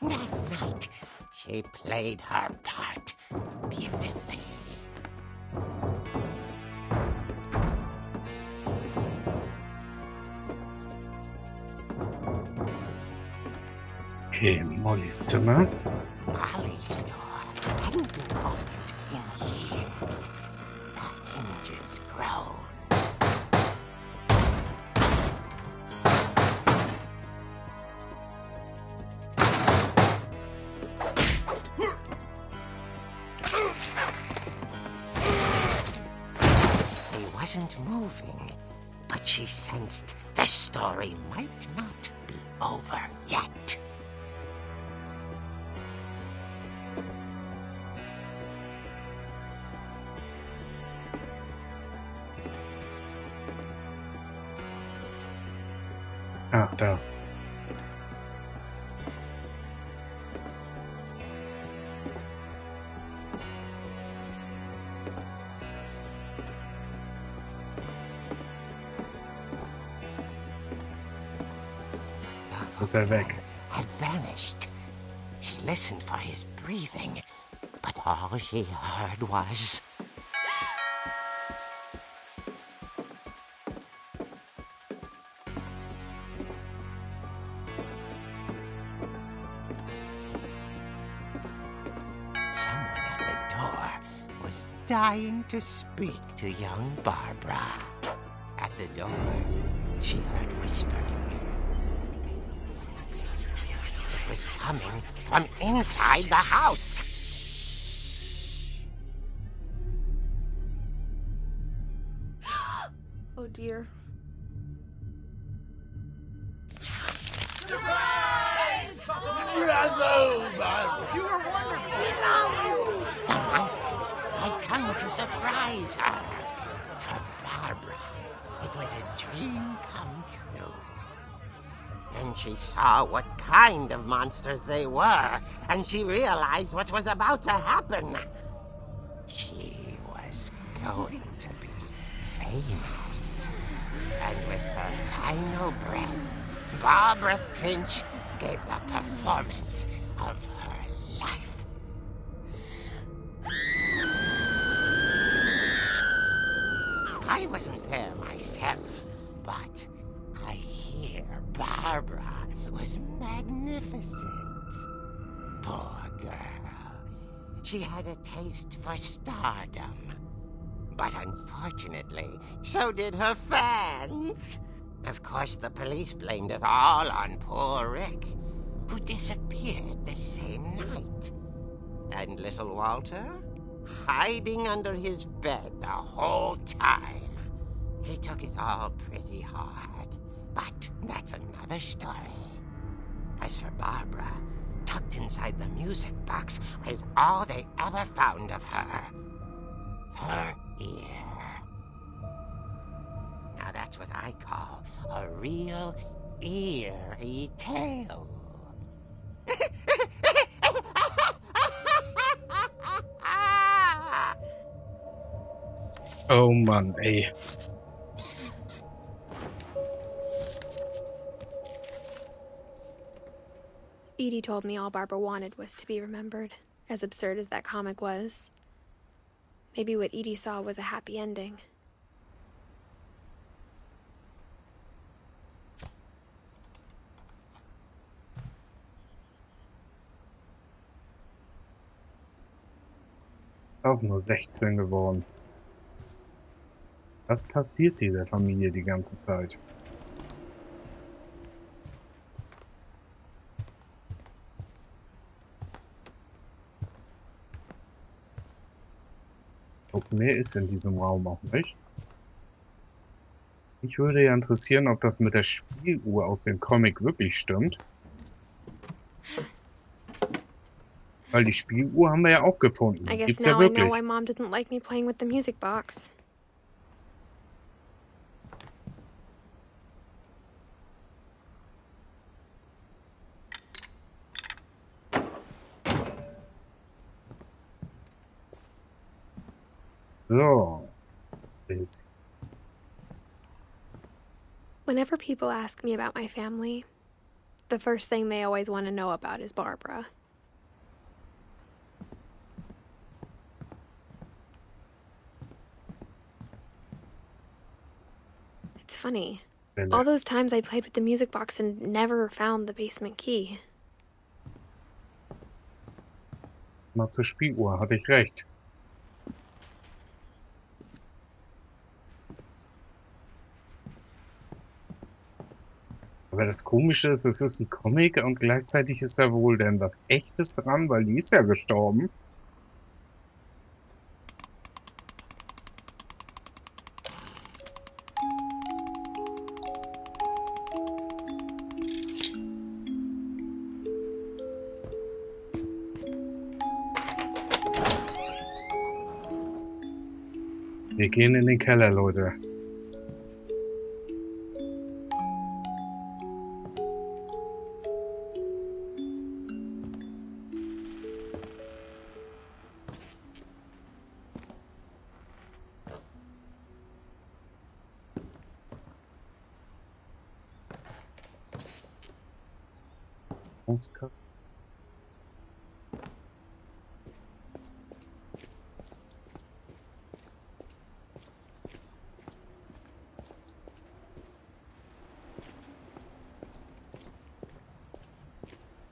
That night, she played her part beautifully. Okay, Mollys Zimmer. Molly's door hadn't been opened in years. The hinges groaned. He wasn't moving, but she sensed the story might not be over yet. Ach, da. Ist er weg? Had vanished. She listened for his breathing, but all she heard was... Someone at the door was dying to speak to young Barbara. At the door, she heard whispering. It was coming from inside the house. Oh dear. The monsters had come to surprise her. For Barbara, it was a dream come true. Then she saw what kind of monsters they were, and she realized what was about to happen. She was going to be famous. And with her final breath, Barbara Finch gave the performance of her life. I wasn't there myself, but I hear Barbara was magnificent. Poor girl. She had a taste for stardom. But unfortunately, so did her fans. Of course, the police blamed it all on poor Rick, who disappeared the same night. And little Walter? Hiding under his bed the whole time. He took it all pretty hard, but that's another story. As for Barbara, tucked inside the music box was all they ever found of her. Her ear. Now that's what I call a real eerie tale. Oh Mann, ey. Edie told me all Barbara wanted was to be remembered, as absurd as that comic was. Maybe what Edie saw was a happy ending. auch nur 16 geworden. Was passiert dieser Familie die ganze Zeit? Und mehr ist in diesem Raum auch nicht. Mich würde ja interessieren, ob das mit der Spieluhr aus dem Comic wirklich stimmt. Weil die Spieluhr haben wir ja auch gefunden. I guess Gibt's ja now I know wirklich. why Mom didn't like me playing with the music box. So. Jetzt. Whenever people ask me about my family, the first thing they always want to know about is Barbara. It's funny. All those times I played with the music box and never found the basement key. Mal zur Spieluhr, hatte ich recht. Aber das Komische ist, es ist ein Comic und gleichzeitig ist da wohl denn was Echtes dran, weil die ist ja gestorben. Wir gehen in den Keller, Leute.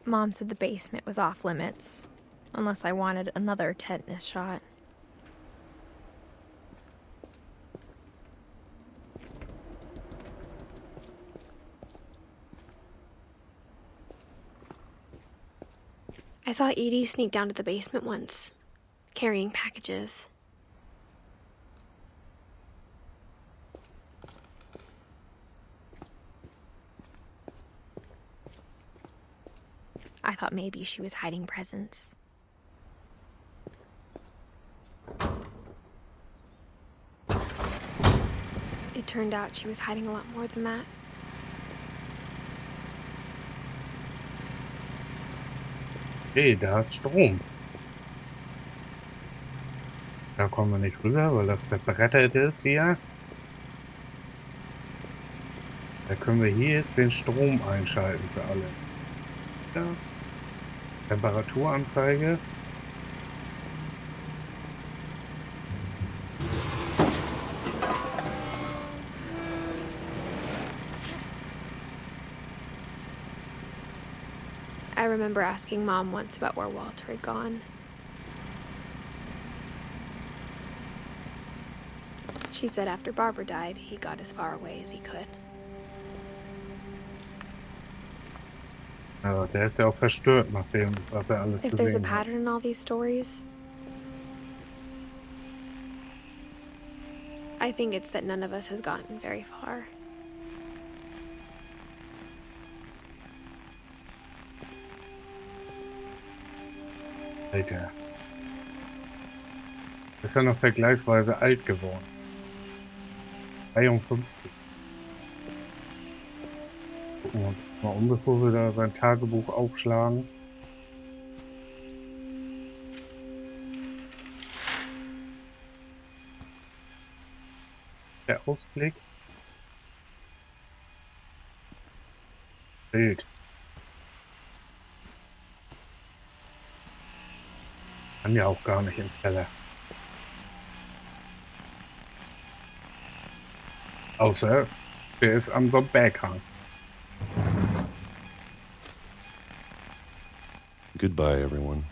Mom said the basement was off limits, unless I wanted another tetanus shot. I saw Edie sneak down to the basement once, carrying packages. I thought maybe she was hiding presents. It turned out she was hiding a lot more than that. Hey, da ist Strom. Da kommen wir nicht rüber, weil das verbrettert ist hier. Da können wir hier jetzt den Strom einschalten für alle. Ja. Temperaturanzeige. I remember asking Mom once about where Walter had gone. She said after Barbara died, he got as far away as he could. Aber der ist ja auch verstört nach dem, was er alles If there's a gesehen hat. pattern in all these stories, I think it's that none of us has gotten very far. Alter. Ist ja noch vergleichsweise alt geworden. 53. Gucken wir uns mal um, bevor wir da sein Tagebuch aufschlagen. Der Ausblick. Bild. Kann ja auch gar nicht im Keller. Außer, der ist am Berghang. Goodbye, everyone.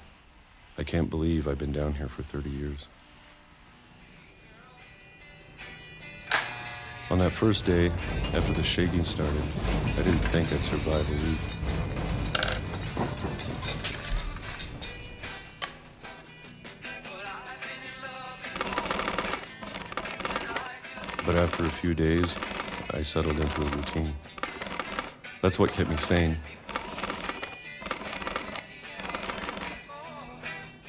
I can't believe I've been down here for 30 years. On that first day, after the shaking started, I didn't think I'd survive a week. But after a few days, I settled into a routine. That's what kept me sane.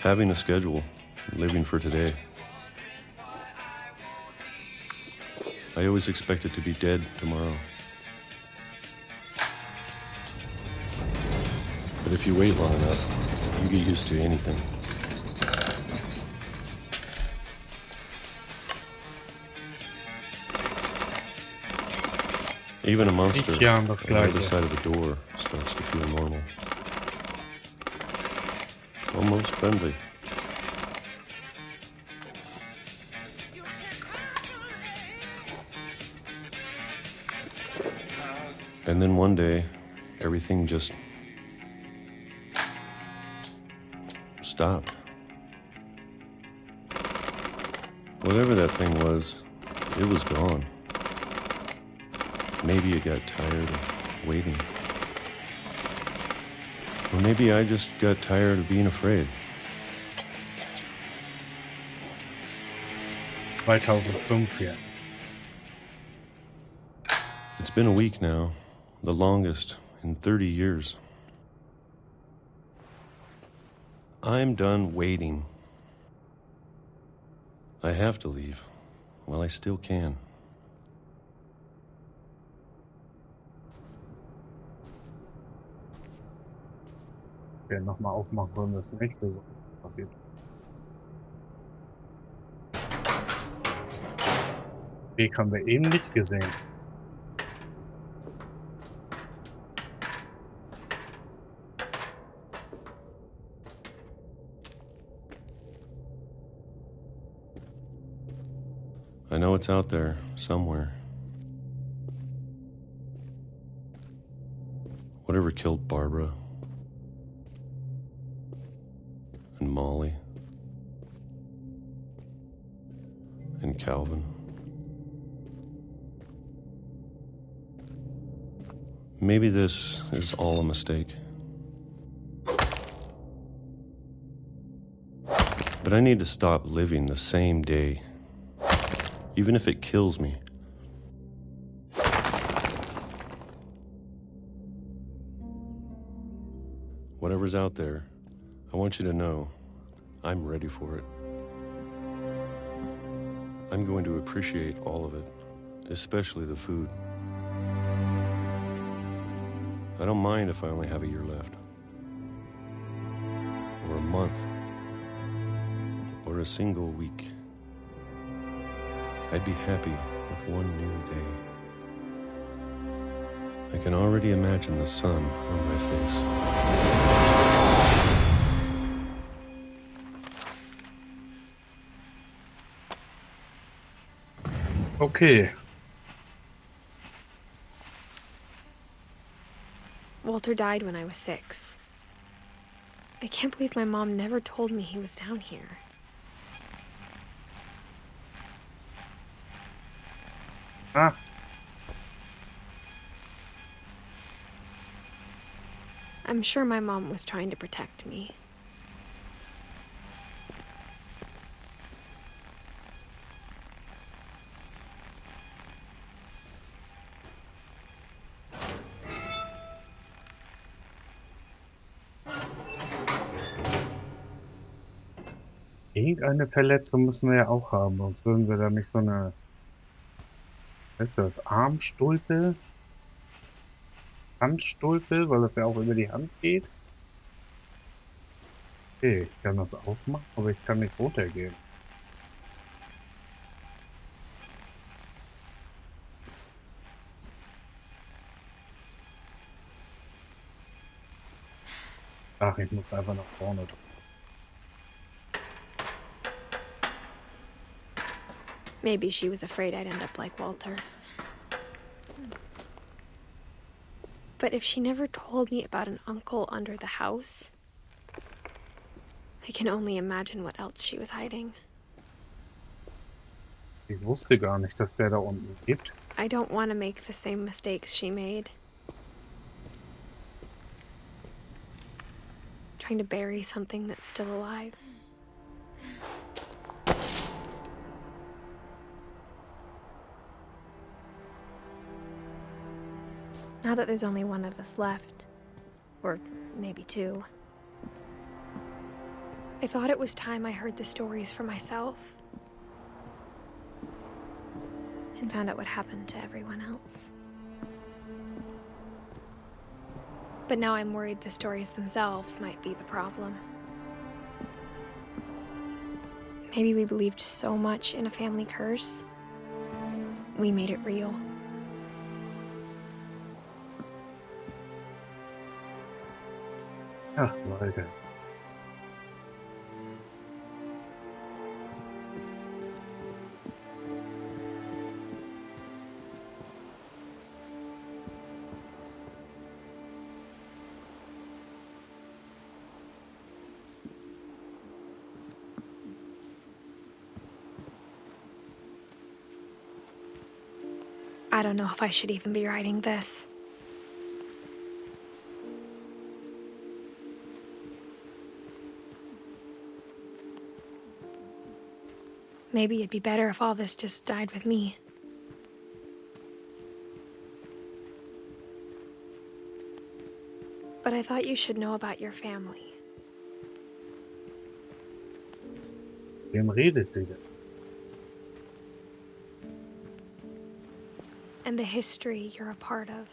Having a schedule, living for today. I always expected to be dead tomorrow. But if you wait long enough, you get used to anything. Even a monster on the other side of the door starts to feel normal. Almost friendly. And then one day, everything just stopped. Whatever that thing was, it was gone. Maybe it got tired of waiting. Or maybe I just got tired of being afraid. 2005, ja. It's been a week now, the longest in 30 years. I'm done waiting. I have to leave while I still can. Okay, nochmal aufmachen wollen wir es nicht. Wir sollen passiert. Weg haben wir eben nicht gesehen. I know it's out there, somewhere. Whatever killed Barbara and Molly and Calvin. Maybe this is all a mistake. But I need to stop living the same day, even if it kills me. Whatever's out there, I want you to know I'm ready for it. I'm going to appreciate all of it, especially the food. I don't mind if I only have a year left, or a month, or a single week. I'd be happy with one new day. I can already imagine the sun on my face. Okay. Walter died when I was 6. I can't believe my mom never told me he was down here. Ah. I'm sure my mom was trying to protect me. Irgendeine Verletzung müssen wir ja auch haben, sonst würden wir da nicht so eine... Was ist das? Armstulpe? Handstulpe, weil das ja auch über die Hand geht. Okay, ich kann das aufmachen, aber ich kann nicht runtergehen. Ach, ich muss einfach nach vorne drücken. Maybe she was afraid I'd end up like Walter. But if she never told me about an uncle under the house, I can only imagine what else she was hiding. Ich wusste gar nicht, dass der da unten lebt. I don't want to make the same mistakes she made. Trying to bury something that's still alive. Now that there's only one of us left, or maybe two, I thought it was time I heard the stories for myself and found out what happened to everyone else. But now I'm worried the stories themselves might be the problem. Maybe we believed so much in a family curse, we made it real. Ach, Leute. I don't know if I should even be writing this. Maybe it'd be better if all this just died with me. But I thought you should know about your family. Wem redet sie denn? And the history you're a part of.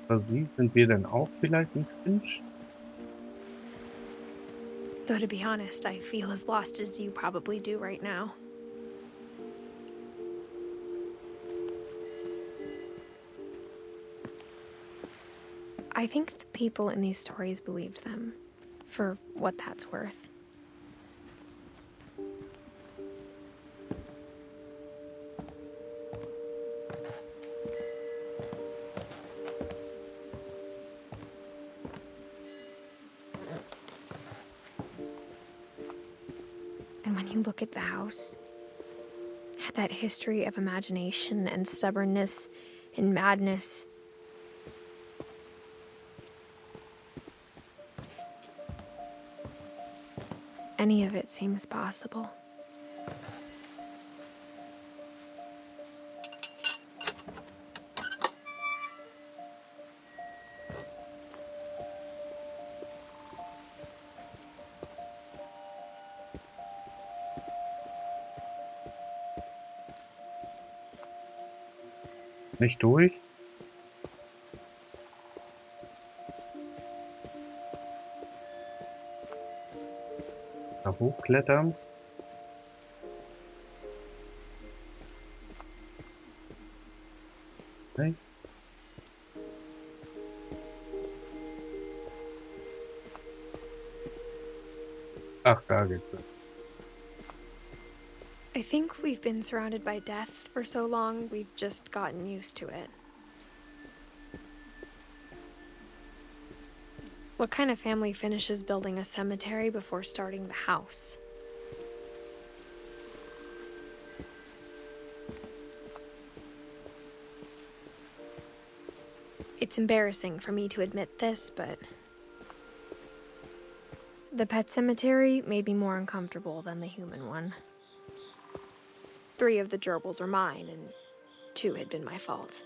Für sie sind wir denn auch vielleicht Miss Finch? Though to be honest, I feel as lost as you probably do right now. I think the people in these stories believed them, for what that's worth. And when you look at the house, that history of imagination and stubbornness and madness, any of it seems possible. Nicht durch? Da hochklettern? Okay. Ach, da geht's. I think we've been surrounded by death for so long, we've just gotten used to it. What kind of family finishes building a cemetery before starting the house? It's embarrassing for me to admit this, but the pet cemetery made me more uncomfortable than the human one. 3 of the gerbils are mine, and 2 had been my fault.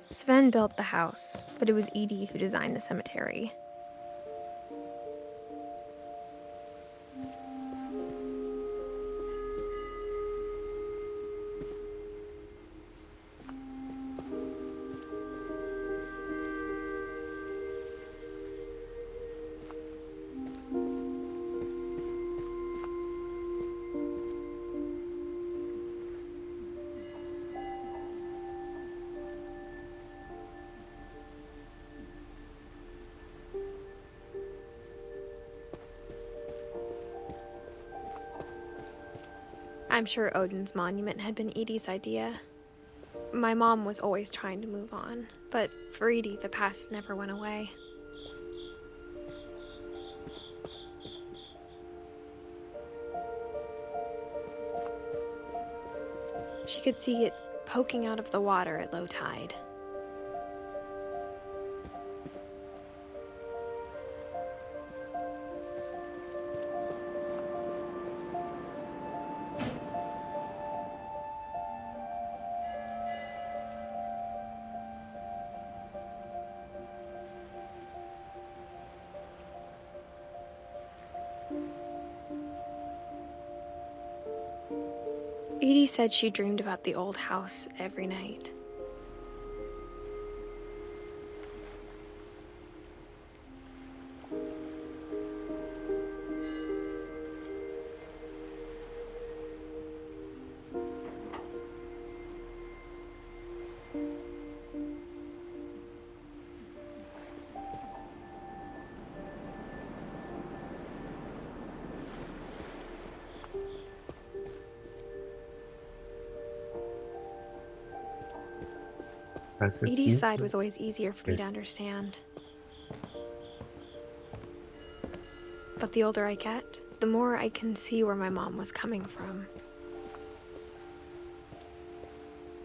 Sven built the house, but it was Edie who designed the cemetery. I'm sure Odin's monument had been Edie's idea. My mom was always trying to move on, but for Edie, the past never went away. She could see it poking out of the water at low tide. Edie said she dreamed about the old house every night. Edie's side was always easier for me to understand. But the older I get, the more I can see where my mom was coming from.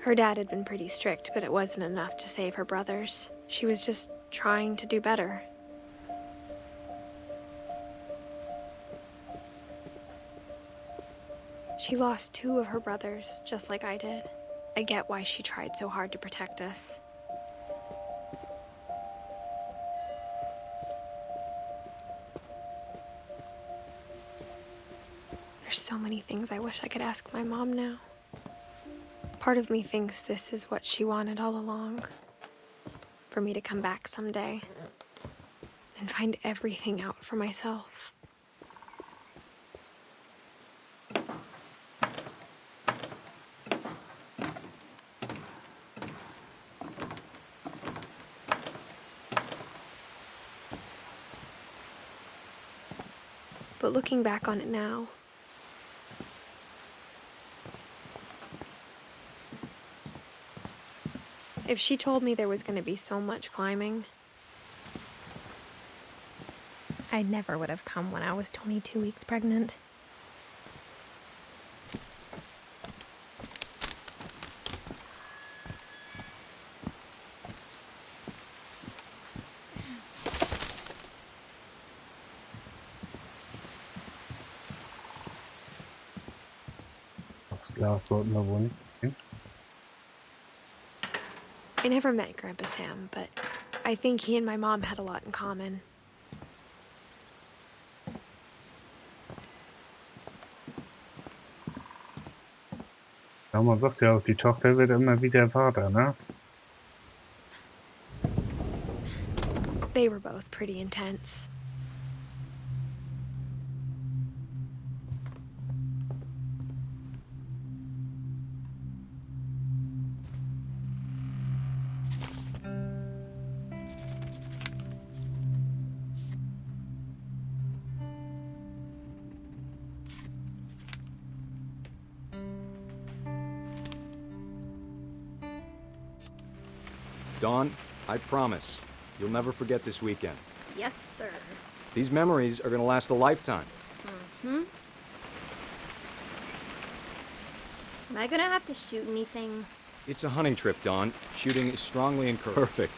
Her dad had been pretty strict, but it wasn't enough to save her brothers. She was just trying to do better. She lost 2 of her brothers, just like I did. I get why she tried so hard to protect us. There's so many things I wish I could ask my mom now. Part of me thinks this is what she wanted all along. For me to come back someday and find everything out for myself. But looking back on it now, if she told me there was going to be so much climbing, I never would have come when I was 22 weeks pregnant. Das Glas sollten wir wohl nicht nehmen. I never met Grandpa Sam, but I think he and my mom had a lot in common. Ja, man sagt ja auch, die Tochter wird immer wie der Vater, ne? They were both pretty intense. Dawn, I promise, you'll never forget this weekend. Yes, sir. These memories are gonna last a lifetime. Mm-hmm. Am I gonna have to shoot anything? It's a hunting trip, Dawn. Shooting is strongly encouraged. Perfect.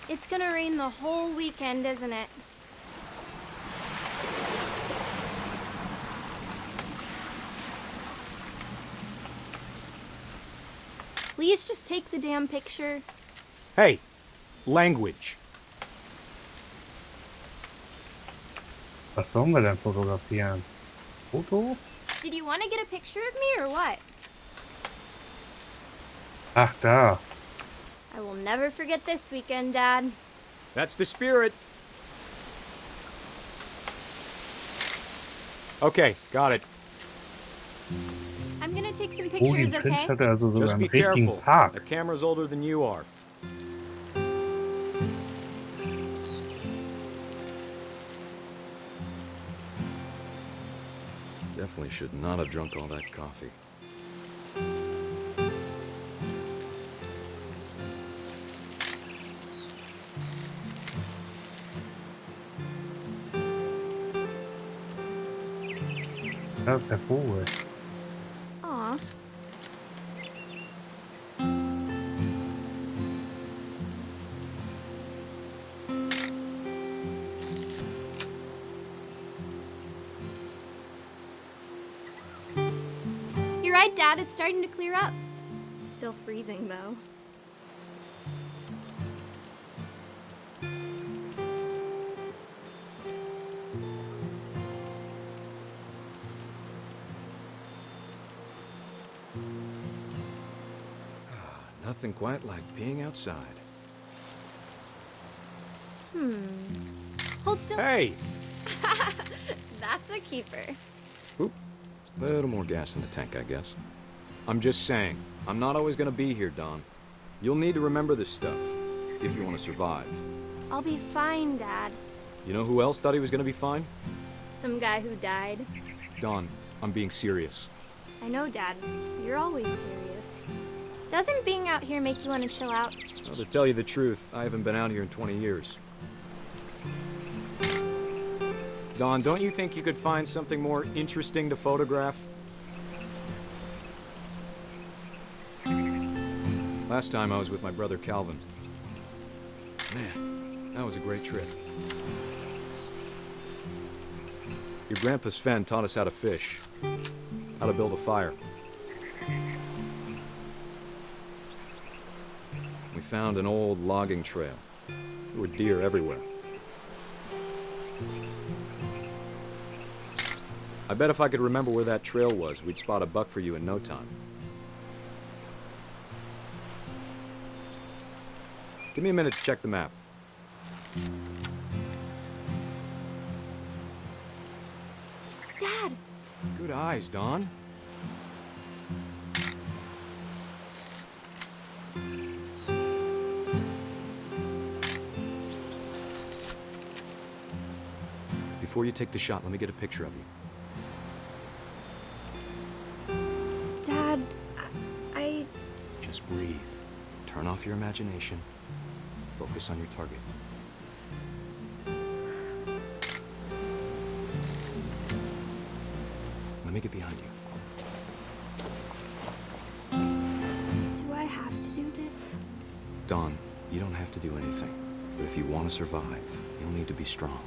It's gonna rain the whole weekend, isn't it? Please just take the damn picture. Hey, language. Was sollen wir denn fotografieren? Foto? Did you want to get a picture of me or what? Ach, da. I will never forget this weekend, Dad. That's the spirit. Okay, got it. I'm gonna take some Odins pictures, Finch okay? hatte also sogar Just einen be richtigen careful. Tag. The camera's older than you are. definitely should not have drunk all that coffee. Da ist der Vogel. Aw. You're right, Dad. It's starting to clear up. Still freezing, though. Nothing quite like being outside. Hold still. Hey! That's a keeper. Oop. A little more gas in the tank, I guess. I'm just saying, I'm not always gonna be here, Dawn. You'll need to remember this stuff, if you want to survive. I'll be fine, Dad. You know who else thought he was gonna be fine? Some guy who died. Dawn, I'm being serious. I know, Dad. You're always serious. Doesn't being out here make you want to chill out? Well, to tell you the truth, I haven't been out here in 20 years. Dawn, don't you think you could find something more interesting to photograph? Last time I was with my brother Calvin. Man, that was a great trip. Your grandpa Sven taught us how to fish, how to build a fire. We found an old logging trail. There were deer everywhere. I bet if I could remember where that trail was, we'd spot a buck for you in no time. Give me a minute to check the map. Dad! Good eyes, Dawn. Before you take the shot, let me get a picture of you. Dad, I... Just breathe. Turn off your imagination. Focus on your target. Let me get behind you. Do I have to do this? Dawn, you don't have to do anything. But if you want to survive, you'll need to be strong.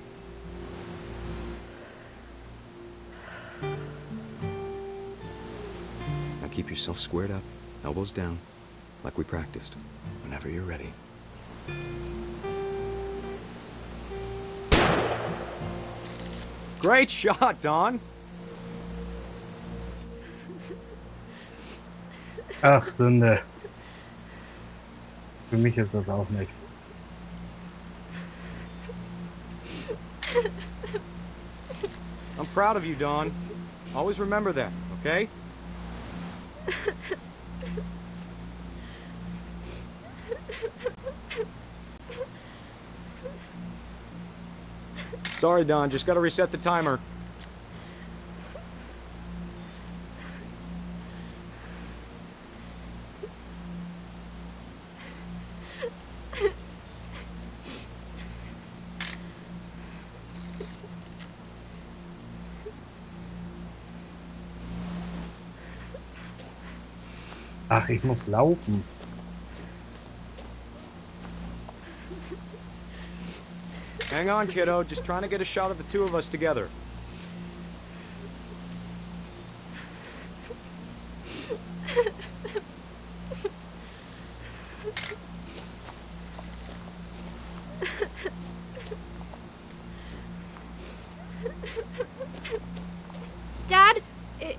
Now keep yourself squared up, elbows down, like we practiced. Whenever you're ready. Great shot, Dawn! Ach, Sünde. Für mich ist das auch nicht. I'm proud of you, Dawn. Always remember that, okay? Sorry, Dawn, just gotta reset the timer. Ach, ich muss laufen. Hang on, kiddo. Just trying to get a shot of the two of us together. Dad,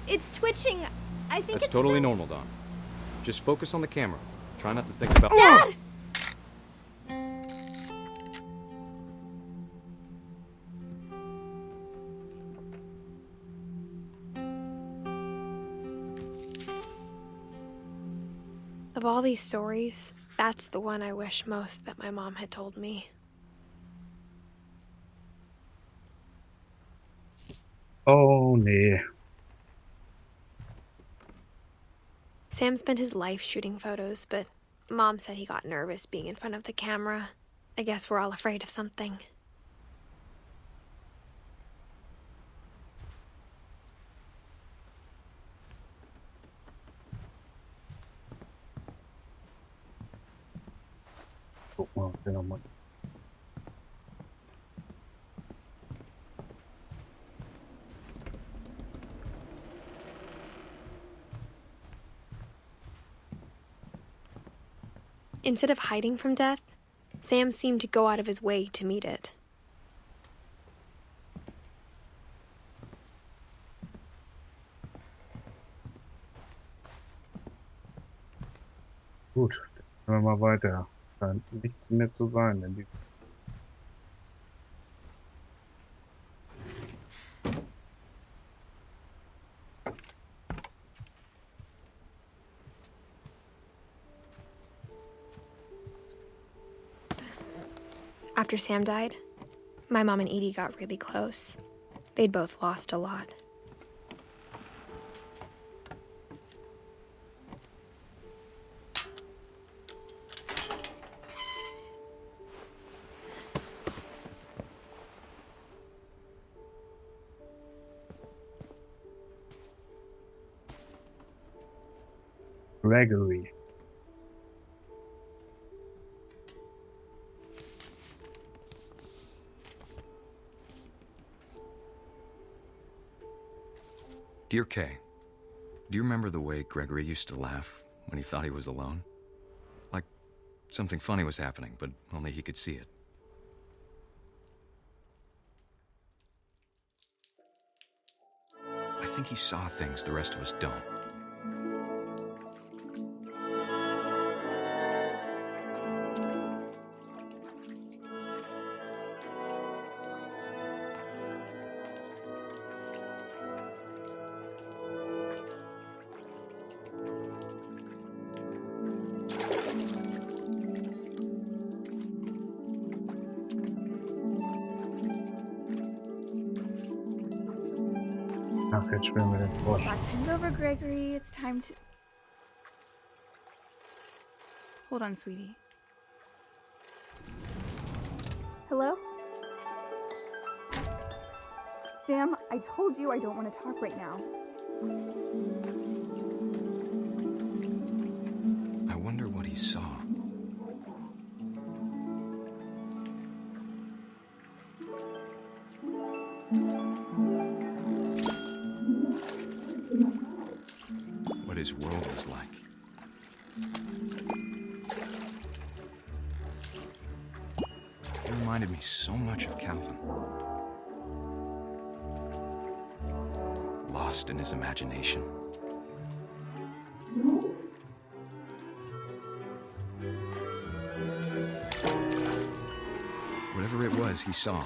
it's twitching. I think That's it's totally so- normal, Dawn. Just focus on the camera. Try not to think about— Dad! Of all these stories, that's the one I wish most that my mom had told me. Oh, nee. Sam spent his life shooting photos, but Mom said he got nervous being in front of the camera. I guess we're all afraid of something. Guck mal, ob wir nochmal. Instead of hiding from death, Sam seemed to go out of his way to meet it. Gut, dann gehen wir mal weiter. Scheint nichts mehr zu sein. In die After Sam died, my mom and Edie got really close. They'd both lost a lot. Gregory. Dear Kay, do you remember the way Gregory used to laugh when he thought he was alone? Like something funny was happening, but only he could see it. I think he saw things the rest of us don't. Ach, jetzt spielen wir den Frosch. That's hangover, Gregory. It's time to... Hold on, sweetie. Hello? Sam, I told you I don't want to talk right now. I wonder what he saw. What his world was like. It reminded me so much of Calvin. Lost in his imagination. Whatever it was he saw.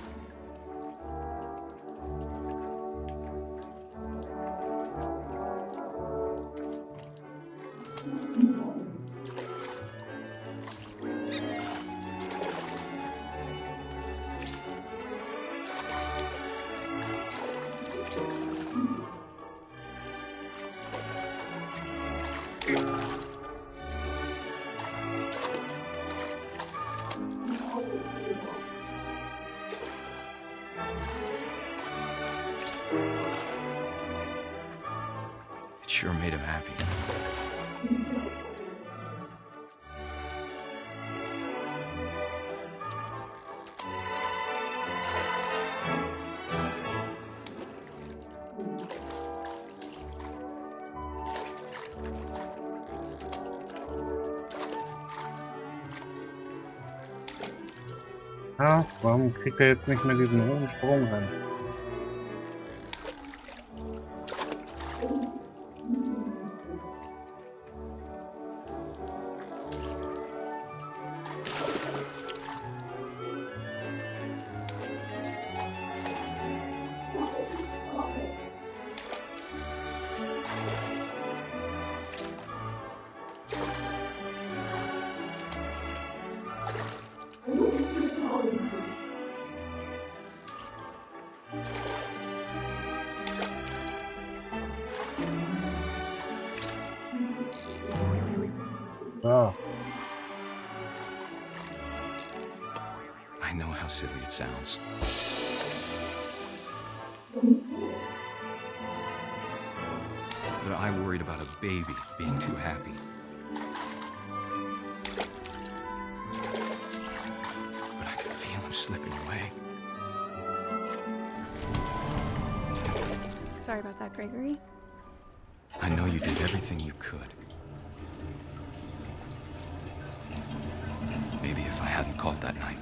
It sure made him happy. Ja, warum kriegt er jetzt nicht mehr diesen hohen Sprung rein? I know how silly it sounds. But I worried about a baby being too happy. But I could feel him slipping away. Sorry about that, Gregory. I know you did everything you could. Maybe if I hadn't called that night.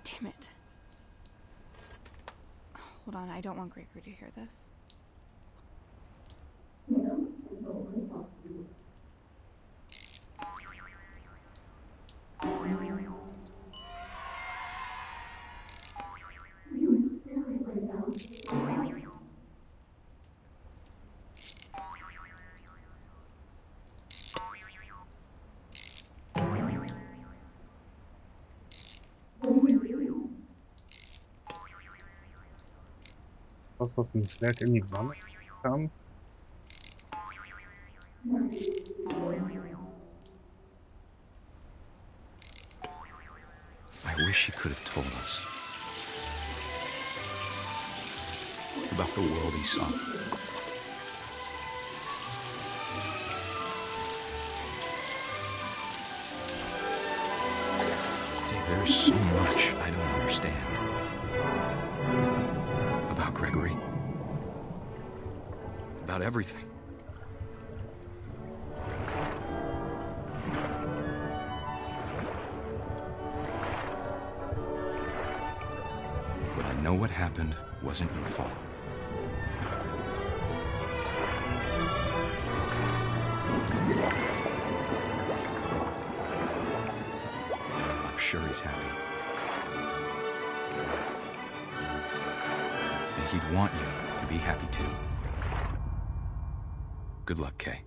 Damn it. Hold on, I don't want Gregory to hear this. Was aus dem Flat in die Wanne kam? I wish he could have told us about the world he saw. Hey, there's so much I don't understand about Gregory, about everything. But I know what happened wasn't your fault. I'm sure he's happy. And he'd want you to be happy too. Good luck, Kay.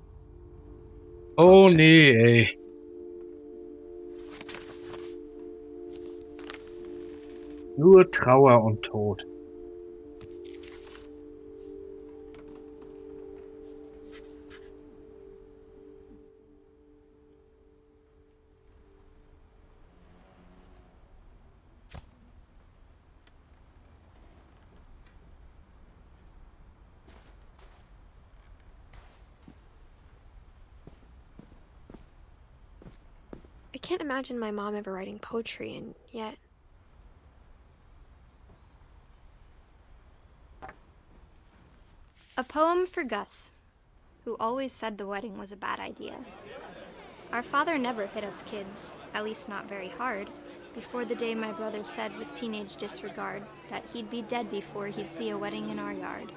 Oh nee, ey. Nur Trauer und Tod. I can't imagine my mom ever writing poetry, and yet... A poem for Guss, who always said the wedding was a bad idea. Our father never hit us kids, at least not very hard, before the day my brother said with teenage disregard that he'd be dead before he'd see a wedding in our yard.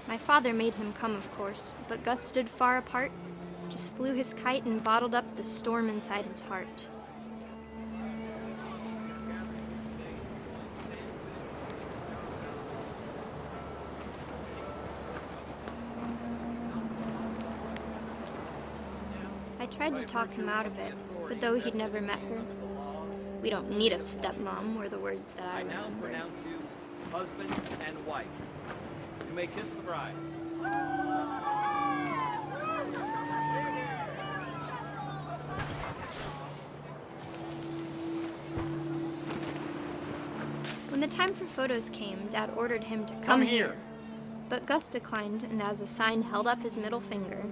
My father made him come, of course, but Guss stood far apart, just flew his kite and bottled up the storm inside his heart. I tried to talk him out of it, but though he'd never met her, "We don't need a stepmom," were the words that I now remember. pronounce you husband and wife. You may kiss the bride. When the time for photos came, Dad ordered him to Come here. But Guss declined, and as a sign held up his middle finger.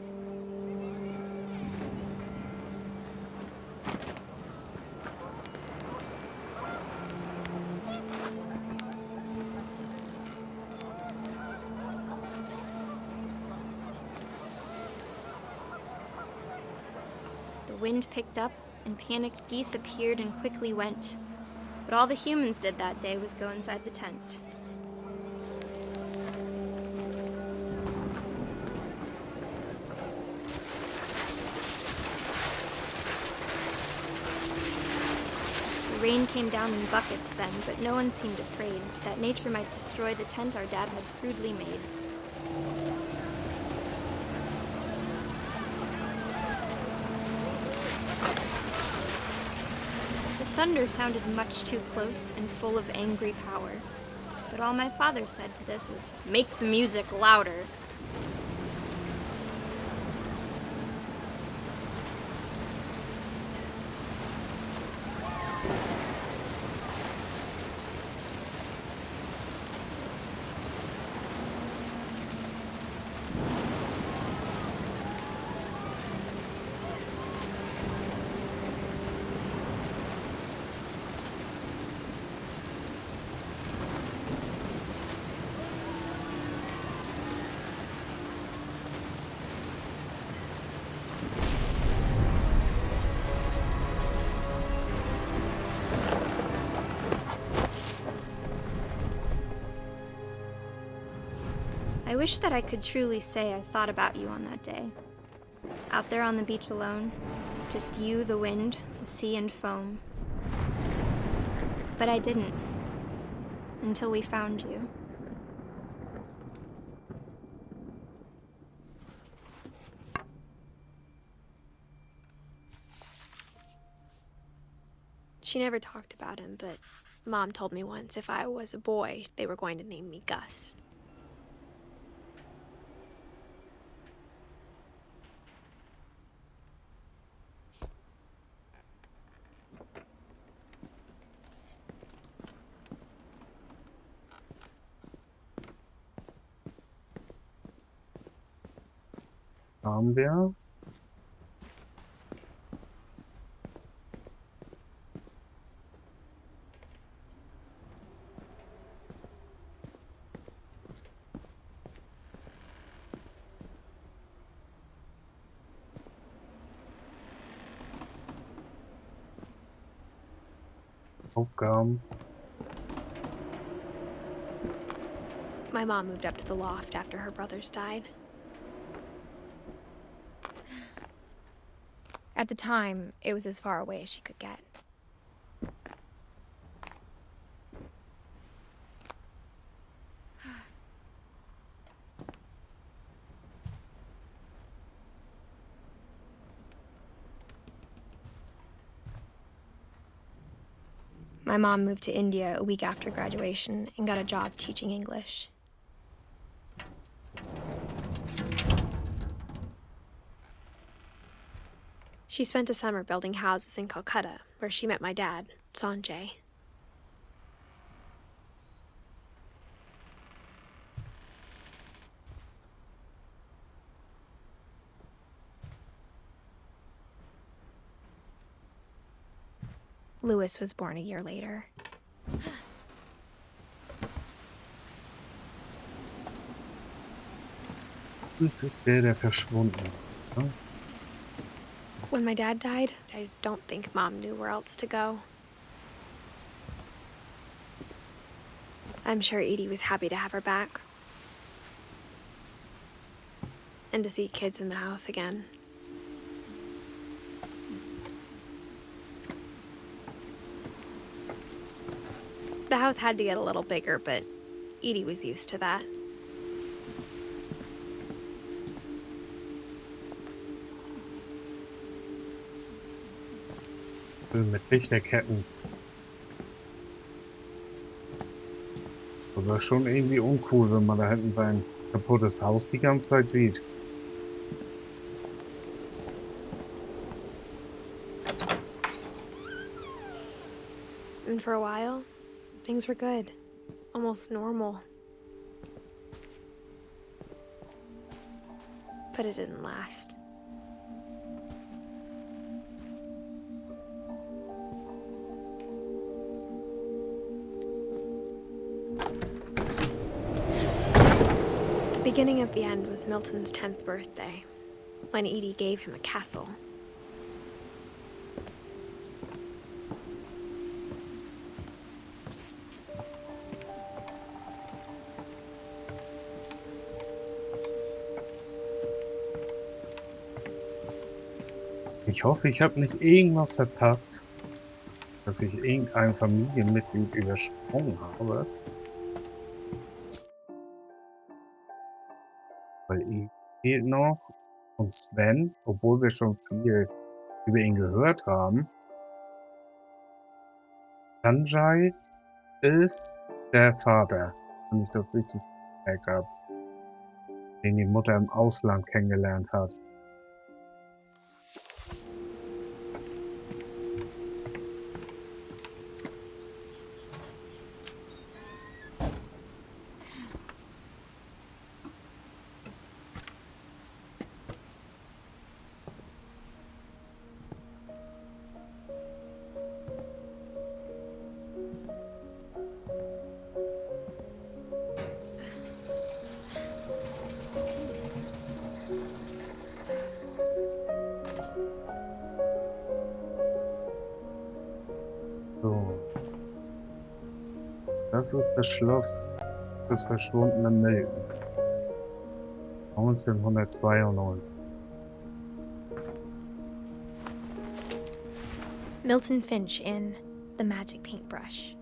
The wind picked up, and panicked geese appeared and quickly went. But all the humans did that day was go inside the tent. The rain came down in buckets then, but no one seemed afraid that nature might destroy the tent our dad had crudely made. The thunder sounded much too close and full of angry power, but all my father said to this was, "Make the music louder." I wish that I could truly say I thought about you on that day. Out there on the beach alone, just you, the wind, the sea, and foam. But I didn't, until we found you. She never talked about him, but Mom told me once if I was a boy, they were going to name me Guss. Haben wir? Aufgaben. My mom moved up to the loft after her brothers died. At the time, it was as far away as she could get. My mom moved to India a week after graduation and got a job teaching English. She spent a summer building houses in Calcutta, where she met my dad, Sanjay. Louis was born a year later. Das ist der verschwunden ist. Ne? When my dad died, I don't think Mom knew where else to go. I'm sure Edie was happy to have her back. And to see kids in the house again. The house had to get a little bigger, but Edie was used to that. Mit Lichterketten. Aber schon irgendwie uncool, wenn man da hinten sein kaputtes Haus die ganze Zeit sieht. And for a while, things were good. Almost normal. But it didn't last. The beginning of the end was Milton's 10th birthday, when Edie gave him a castle. Ich hoffe, ich habe nicht irgendwas verpasst. dass ich irgendein Familienmitglied übersprungen habe. Weil ihn fehlt noch. Und Sven, obwohl wir schon viel über ihn gehört haben. Sanjay ist der Vater, wenn ich das richtig gemerkt habe, den die Mutter im Ausland kennengelernt hat. So. Das ist das Schloss des verschwundenen Miltons. 1992. Milton Finch in The Magic Paintbrush.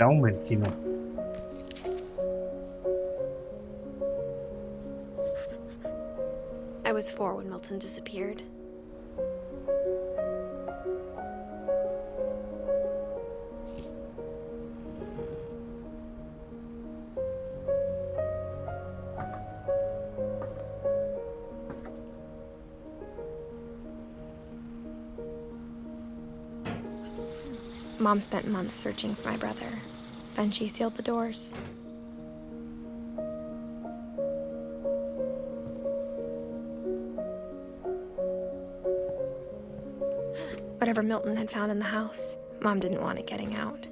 Daumenkino. I was 4 when Milton disappeared. Mom spent months searching for my brother. Then she sealed the doors. Whatever Milton had found in the house, Mom didn't want it getting out.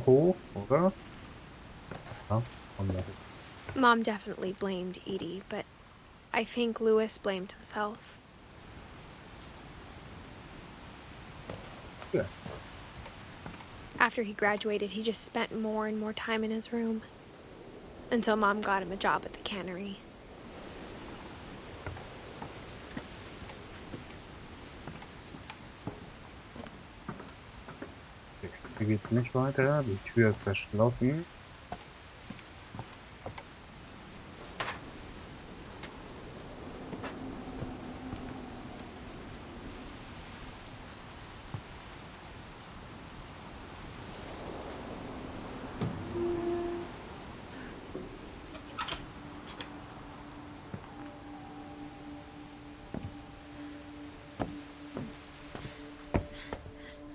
Hoch, oder? Ja, komm da hoch. Mom definitely blamed Edie, but I think Louis blamed himself. Yeah. After he graduated, he just spent more and more time in his room. Until Mom got him a job at the cannery. Hier geht's nicht weiter. Die Tür ist verschlossen.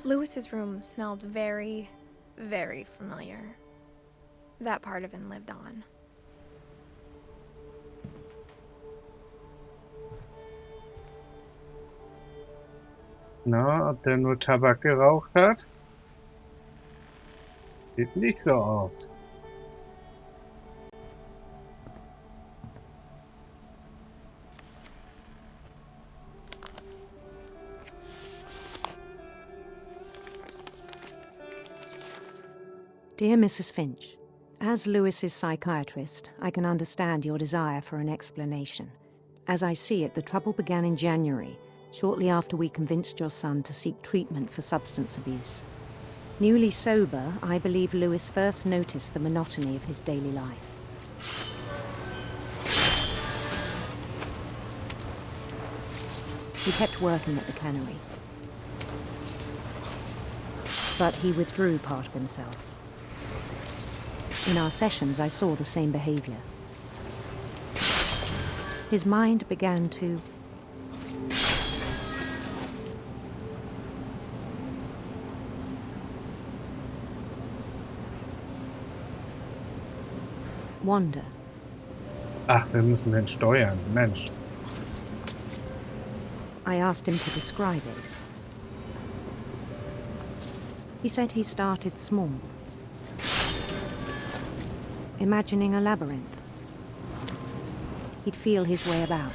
Louis's room smelled very, very familiar. That part of him lived on. Na, ob der nur Tabak geraucht hat? Sieht nicht so aus. Dear Mrs. Finch, as Louis's psychiatrist, I can understand your desire for an explanation. As I see it, the trouble began in January, shortly after we convinced your son to seek treatment for substance abuse. Newly sober, I believe Lewis first noticed the monotony of his daily life. He kept working at the cannery, but he withdrew part of himself. In our sessions, I saw the same behavior. His mind began to wander. Ach, wir müssen den steuern, Mensch. I asked him to describe it. He said he started small, imagining a labyrinth. He'd feel his way about.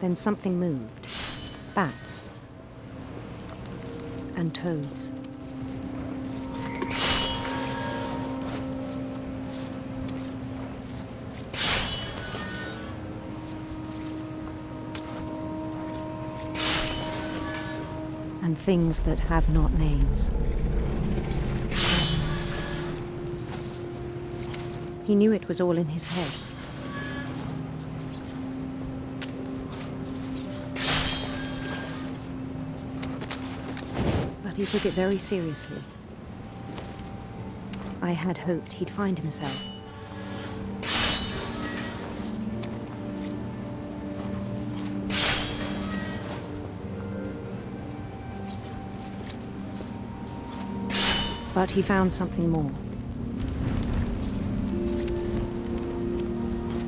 Then something moved. Bats. And toads. And things that have not names. He knew it was all in his head. But he took it very seriously. I had hoped he'd find himself. But he found something more.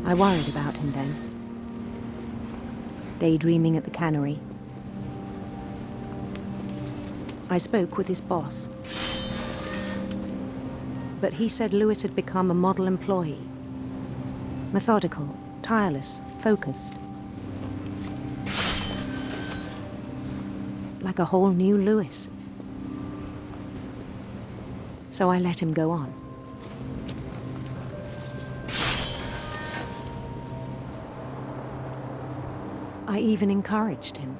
I worried about him then. Daydreaming at the cannery. I spoke with his boss. But he said Lewis had become a model employee. Methodical, tireless, focused. Like a whole new Lewis. So I let him go on. I even encouraged him.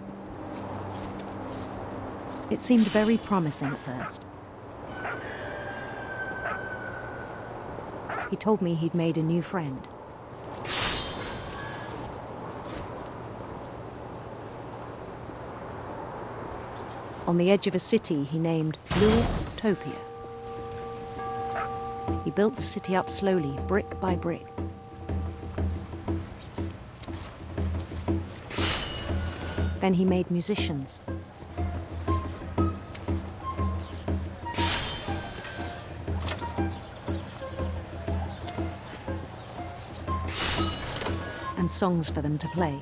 It seemed very promising at first. He told me he'd made a new friend. On the edge of a city he named Lewis Topia. He built the city up slowly, brick by brick. Then he made musicians. And songs for them to play.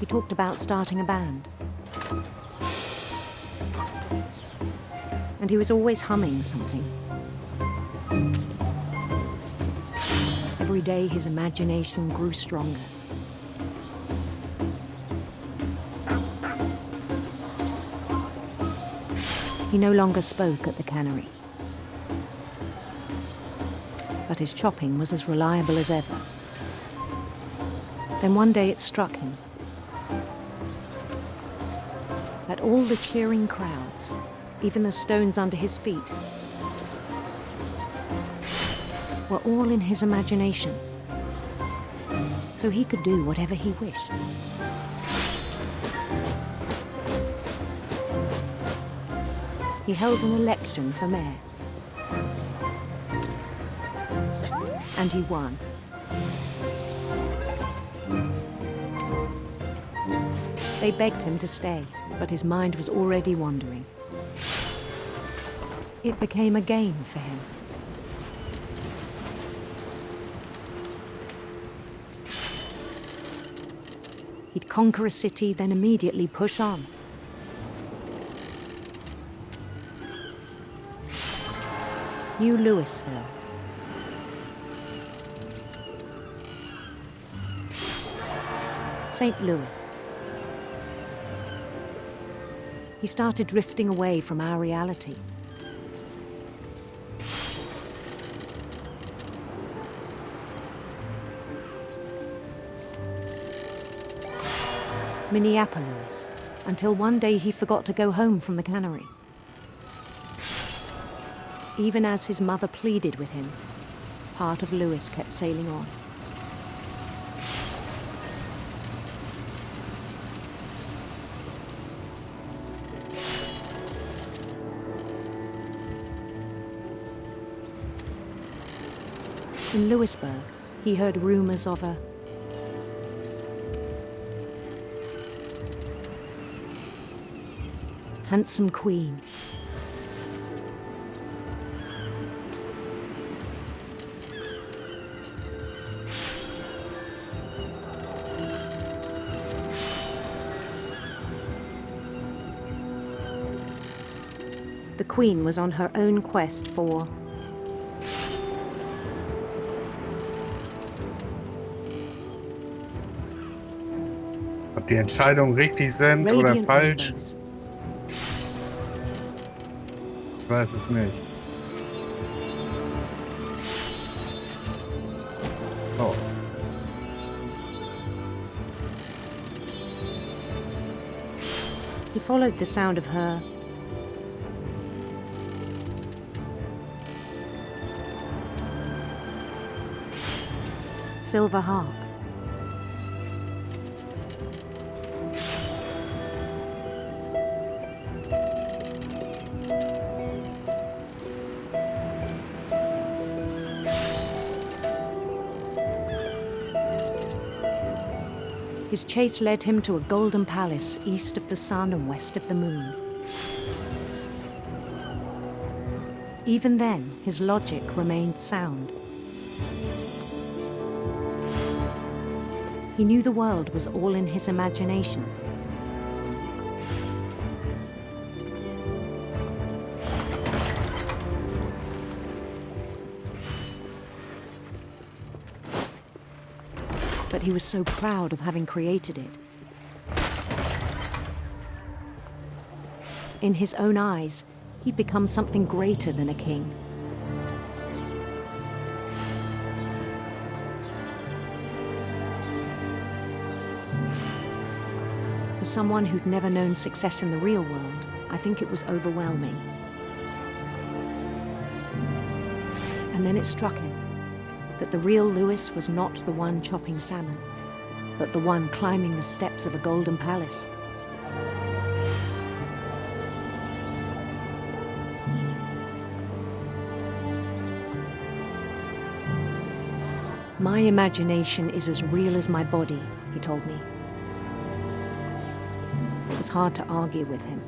He talked about starting a band. And he was always humming something. Every day his imagination grew stronger. He no longer spoke at the cannery. But his chopping was as reliable as ever. Then one day it struck him that all the cheering crowds, even the stones under his feet, were all in his imagination, so he could do whatever he wished. He held an election for mayor, and he won. They begged him to stay, but his mind was already wandering. It became a game for him. He'd conquer a city, then immediately push on. New Louisville. St. Louis. He started drifting away from our reality. Minneapolis, until one day he forgot to go home from the cannery. Even as his mother pleaded with him, part of Louis kept sailing on. In Louisburg, he heard rumors of a handsome queen. The queen was on her own quest for ob die Entscheidungen richtig sind oder radiant falsch. rainbows. Ich weiß es nicht. Oh. He followed the sound of her silver harp. His chase led him to a golden palace east of the sun and west of the moon. Even then, his logic remained sound. He knew the world was all in his imagination. But he was so proud of having created it. In his own eyes, he'd become something greater than a king. For someone who'd never known success in the real world, I think it was overwhelming. And then it struck him that the real Louis was not the one chopping salmon, but the one climbing the steps of a golden palace. My imagination is as real as my body, he told me. It was hard to argue with him.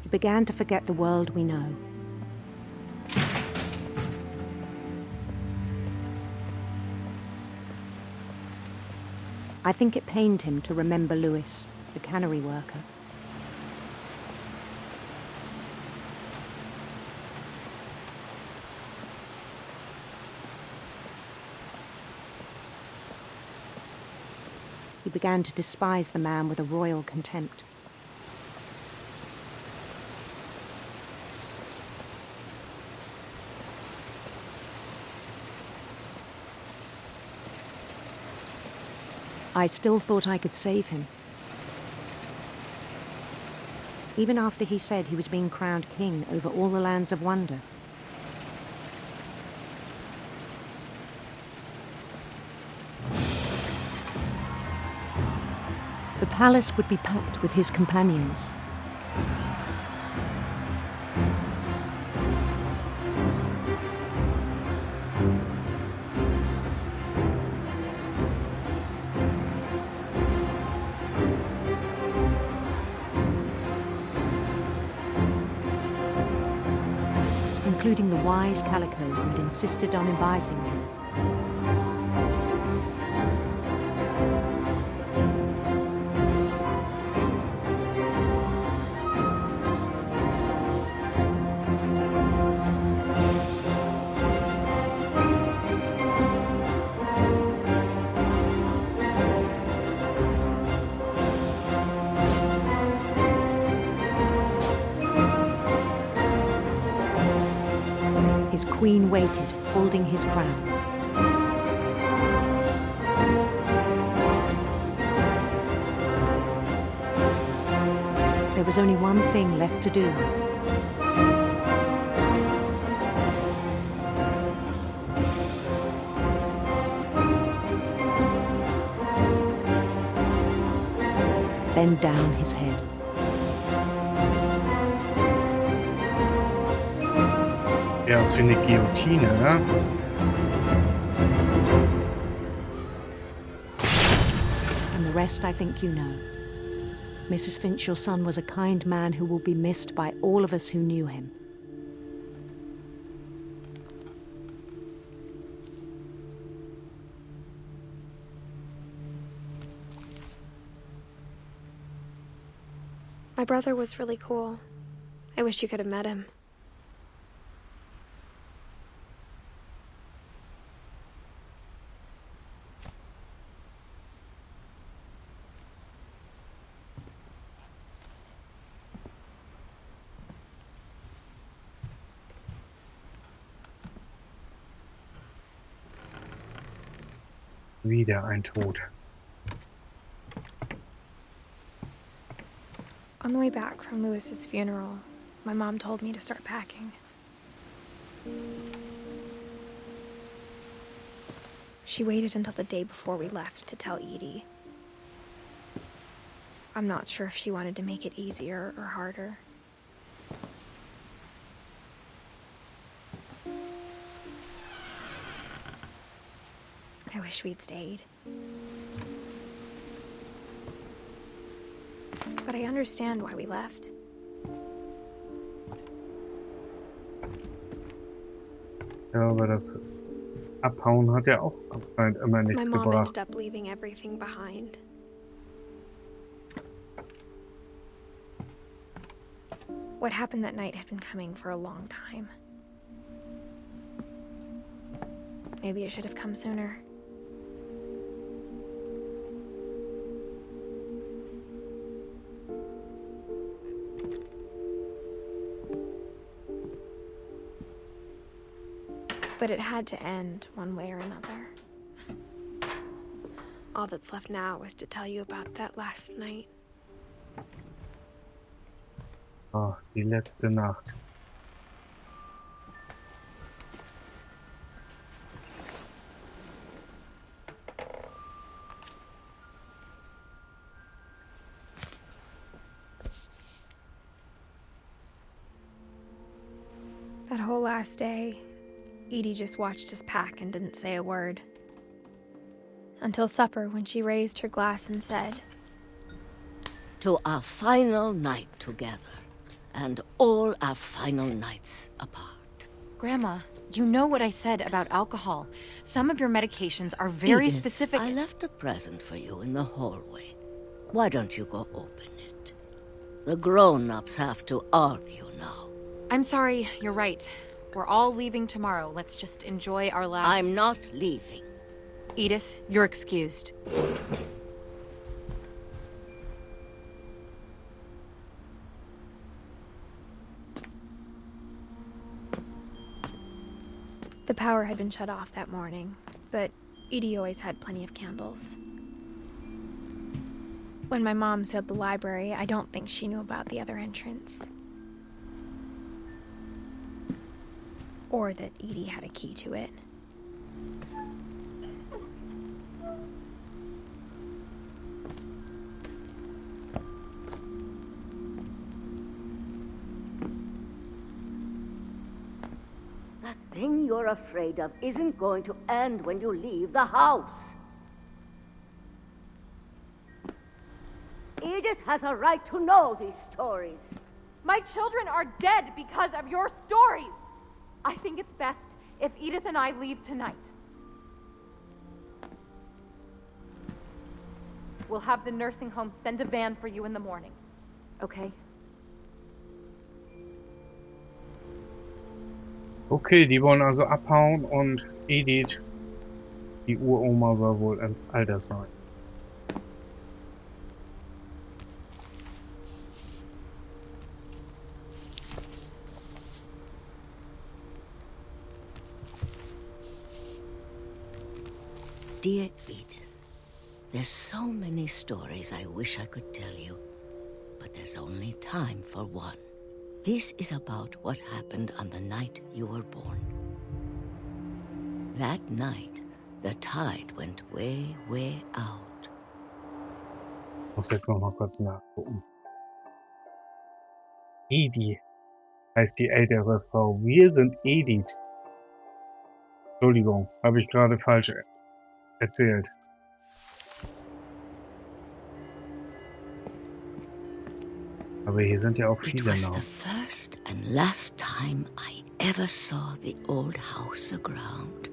He began to forget the world we know. I think it pained him to remember Louis, the cannery worker. He began to despise the man with a royal contempt. I still thought I could save him. Even after he said he was being crowned king over all the lands of wonder. The palace would be packed with his companions. Including the wise Calico who'd insisted on advising him. his queen waited, holding his crown. There was only one thing left to do. Bend down his head. Ja, das ist für eine Guillotine, ne? And the rest I think you know. Mrs. Finch, your son was a kind man who will be missed by all of us who knew him. My brother was really cool. I wish you could have met him. Wieder ein Tod. On the way back from Lewis's funeral, my mom told me to start packing. She waited until the day before we left to tell Edie. I'm not sure if she wanted to make it easier or harder. I wish we'd stayed. But I understand why we left. Ja, aber das Abhauen hat ja auch anscheinend immer nichts My mom gebracht. ended up leaving everything behind. What happened that night had been coming for a long time. Maybe it should have come sooner. But it had to end one way or another. All that's left now is to tell you about that last night. Oh, die letzte Nacht. That whole last day, Edie just watched us pack and didn't say a word. Until supper, when she raised her glass and said, "To our final night together, and all our final nights apart." Grandma, you know what I said about alcohol. Some of your medications are very Edith, specific. I left a present for you in the hallway. Why don't you go open it? The grown-ups have to argue now. I'm sorry, you're right. We're all leaving tomorrow. Let's just enjoy our last... I'm not leaving. Edith, you're excused. The power had been shut off that morning, but Edie always had plenty of candles. When my mom sealed the library, I don't think she knew about the other entrance. Or that Edie had a key to it. That thing you're afraid of isn't going to end when you leave the house. Edith has a right to know these stories. My children are dead because of your stories. I think it's best if Edith and I leave tonight. We'll have the nursing home send a van for you in the morning. Okay? Okay, die wollen also abhauen und Edith, die Uroma, soll wohl ins Altersheim. dear Edith, there's so many stories I wish I could tell you, but there's only time for one. This is about what happened on the night you were born. That night, the tide went way, way out. Muss jetzt noch mal kurz nachgucken. Edith heißt die ältere Frau. Wir sind Edith. Entschuldigung, habe ich gerade falsch erzählt. Aber hier sind ja auch It viele was noch. the first and last time I ever saw the old house aground.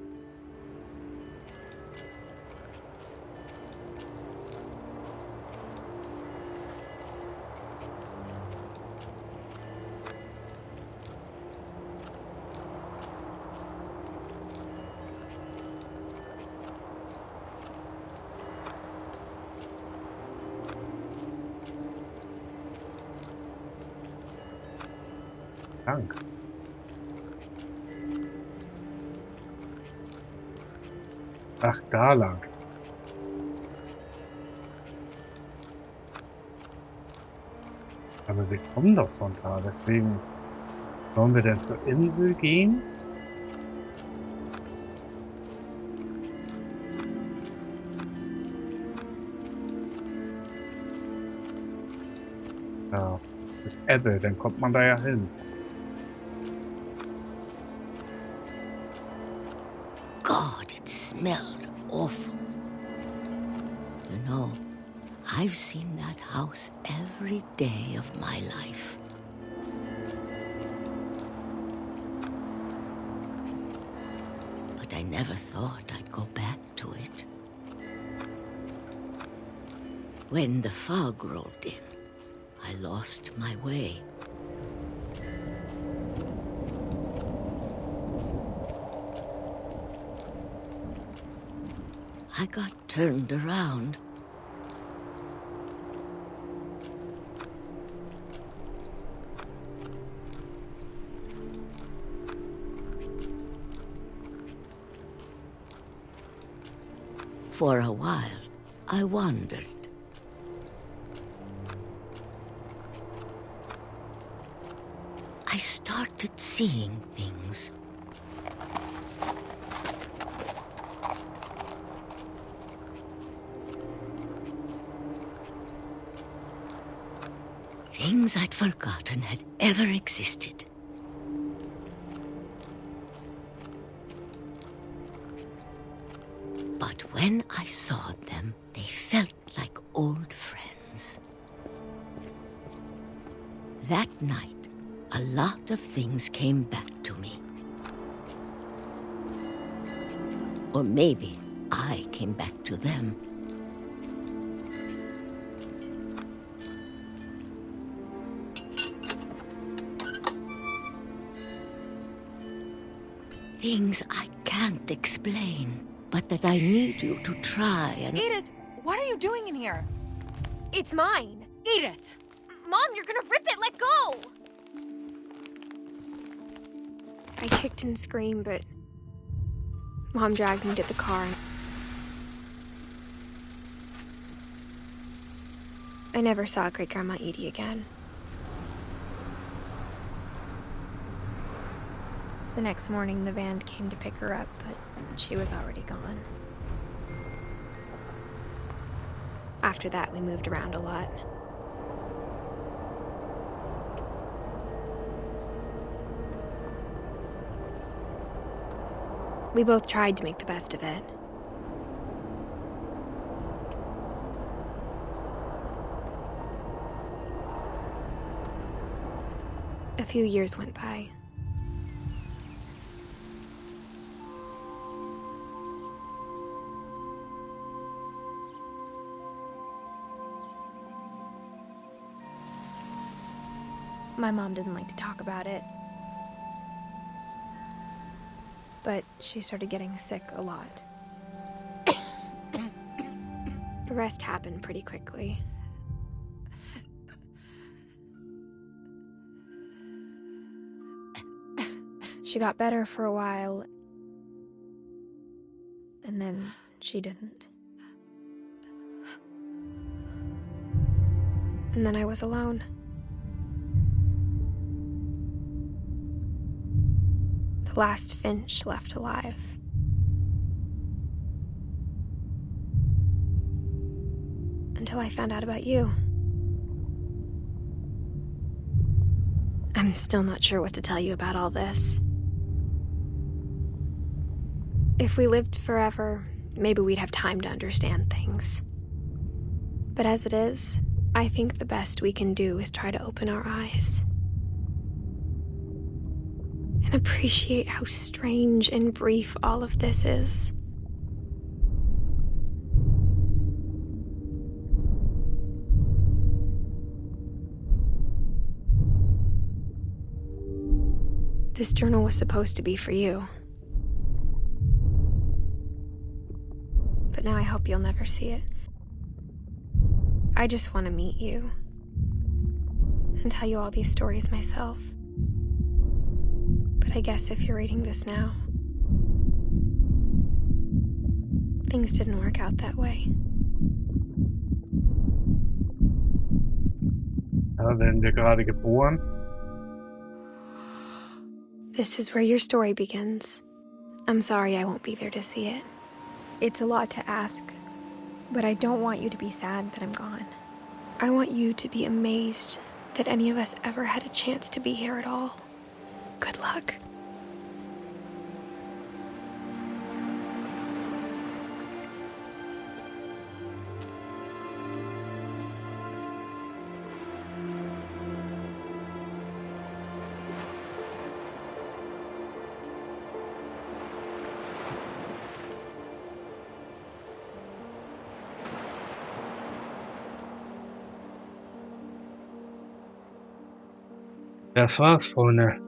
Dank. Ach, da lang. Aber wir kommen doch von da, deswegen wollen wir denn zur Insel gehen? Ja, das ist Ebbe, dann kommt man da ja hin. God, it smelled awful. You know, I've seen that house every day of my life. But I never thought I'd go back to it. When the fog rolled in, I lost my way. I got turned around. For a while, I wandered. I started seeing things. Things I'd forgotten had ever existed. But when I saw them, they felt like old friends. That night, a lot of things came back to me. Or maybe I came back to them. Things I can't explain, but that I need you to try and... Edith, what are you doing in here? It's mine. Edith! Mom, you're gonna rip it! Let go! I kicked and screamed, but Mom dragged me to the car. I never saw Great-Grandma Edie again. The next morning, the van came to pick her up, but she was already gone. After that, we moved around a lot. We both tried to make the best of it. A few years went by. My mom didn't like to talk about it. But she started getting sick a lot. The rest happened pretty quickly. She got better for a while, and then she didn't. And then I was alone. The last Finch left alive. Until I found out about you. I'm still not sure what to tell you about all this. If we lived forever, maybe we'd have time to understand things. But as it is, I think the best we can do is try to open our eyes. And appreciate how strange and brief all of this is. This journal was supposed to be for you. But now I hope you'll never see it. I just want to meet you and tell you all these stories myself. But I guess if you're reading this now, things didn't work out that way. Da werden wir gerade geboren. This is where your story begins. I'm sorry I won't be there to see it. It's a lot to ask, but I don't want you to be sad that I'm gone. I want you to be amazed that any of us ever had a chance to be here at all. Good luck. Das war's, Freunde.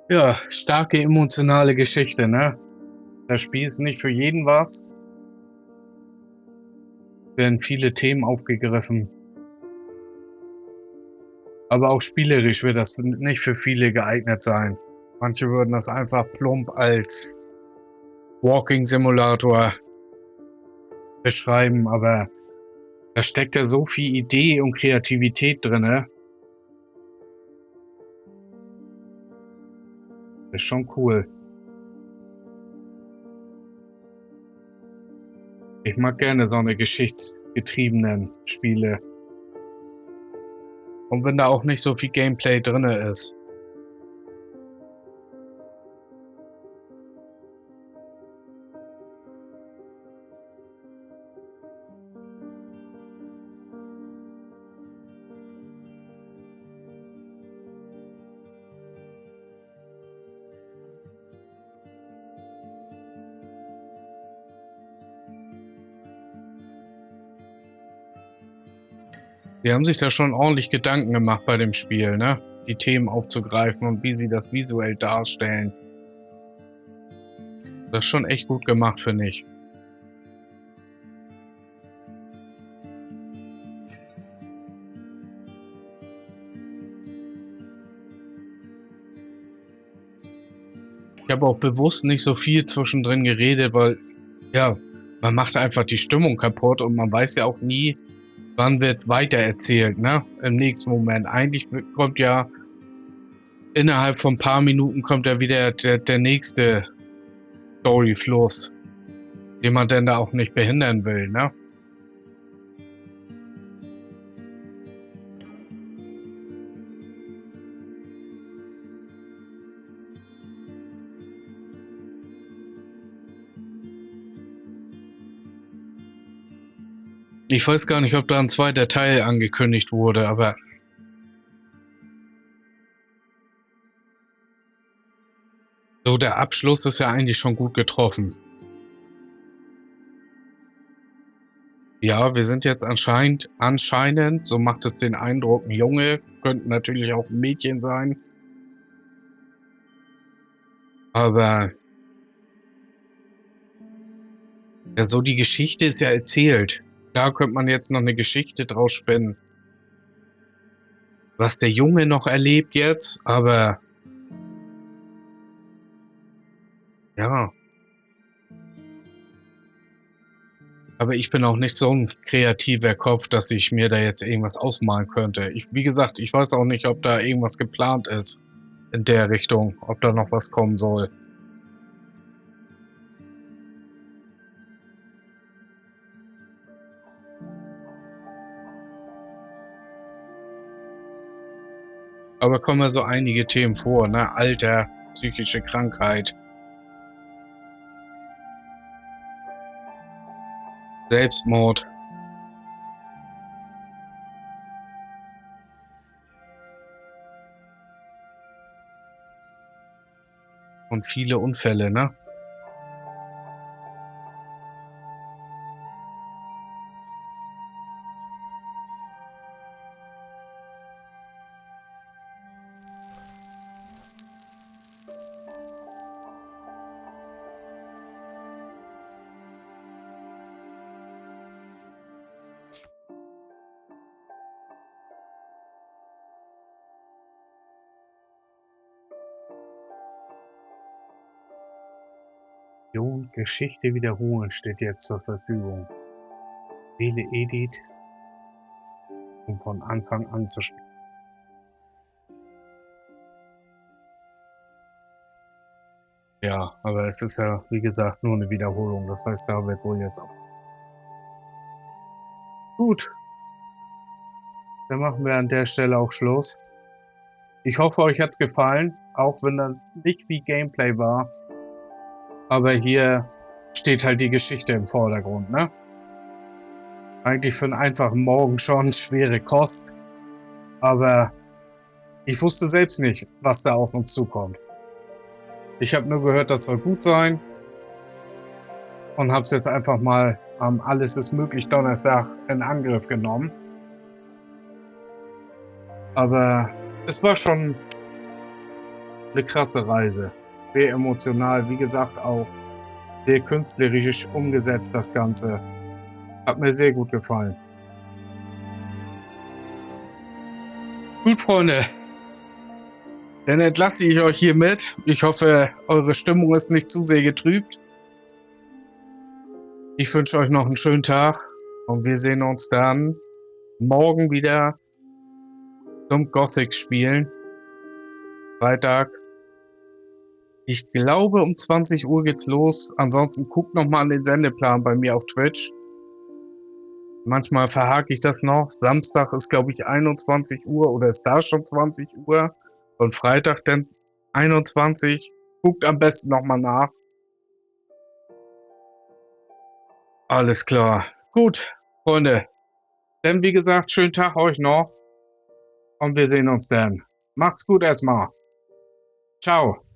Ja, starke emotionale Geschichte, ne? Das Spiel ist nicht für jeden was. Werden viele Themen aufgegriffen. Aber auch spielerisch wird das nicht für viele geeignet sein. Manche würden das einfach plump als Walking Simulator beschreiben, aber da steckt ja so viel Idee und Kreativität drin. Das ist schon cool. Ich mag gerne so eine geschichtsgetriebenen Spiele. Und wenn da auch nicht so viel Gameplay drin ist. Die haben sich da schon ordentlich Gedanken gemacht bei dem Spiel, ne? Die Themen aufzugreifen und wie sie das visuell darstellen. Das ist schon echt gut gemacht, finde ich. Ich habe auch bewusst nicht so viel zwischendrin geredet, weil, ja, man macht einfach die Stimmung kaputt und man weiß ja auch nie, wann wird weitererzählt, ne? Im nächsten Moment. Eigentlich kommt ja innerhalb von ein paar Minuten kommt ja wieder der nächste Storyfluss, den man denn da auch nicht behindern will, ne? Ich weiß gar nicht, ob da ein zweiter Teil angekündigt wurde, aber so der Abschluss ist ja eigentlich schon gut getroffen. Ja, wir sind jetzt anscheinend, so macht es den Eindruck, ein Junge, könnten natürlich auch ein Mädchen sein. Aber ja, so die Geschichte ist ja erzählt. Da könnte man jetzt noch eine Geschichte draus spinnen. Was der Junge noch erlebt jetzt, aber ja. Aber ich bin auch nicht so ein kreativer Kopf, dass ich mir da jetzt irgendwas ausmalen könnte. Wie gesagt, ich weiß auch nicht, ob da irgendwas geplant ist in der Richtung, ob da noch was kommen soll. Aber kommen ja so einige Themen vor, ne? Alter, psychische Krankheit, Selbstmord. Und viele Unfälle, ne? Geschichte wiederholen steht jetzt zur Verfügung. Wähle Edith, um von Anfang an zu spielen. Ja, aber es ist ja, wie gesagt, nur eine Wiederholung. Das heißt, da wird wohl jetzt auch. Gut. Dann machen wir an der Stelle auch Schluss. Ich hoffe, euch hat's gefallen, auch wenn da nicht viel Gameplay war. Aber hier steht halt die Geschichte im Vordergrund, ne? Eigentlich für einen einfachen Morgen schon schwere Kost. Aber ich wusste selbst nicht, was da auf uns zukommt. Ich habe nur gehört, das soll gut sein. Und habe es jetzt einfach mal am Alles ist möglich Donnerstag in Angriff genommen. Aber es war schon eine krasse Reise. Sehr emotional, wie gesagt auch sehr künstlerisch umgesetzt das Ganze. Hat mir sehr gut gefallen. Gut, Freunde. Dann entlasse ich euch hiermit. Ich hoffe, eure Stimmung ist nicht zu sehr getrübt. Ich wünsche euch noch einen schönen Tag und wir sehen uns dann morgen wieder zum Gothic spielen. Freitag. Ich glaube, um 20 Uhr geht's los. Ansonsten guckt nochmal an den Sendeplan bei mir auf Twitch. Manchmal verhake ich das noch. Samstag ist, glaube ich, 21 Uhr oder ist da schon 20 Uhr. Und Freitag dann 21. Guckt am besten nochmal nach. Alles klar. Gut, Freunde. Dann, wie gesagt, schönen Tag euch noch. Und wir sehen uns dann. Macht's gut erstmal. Ciao.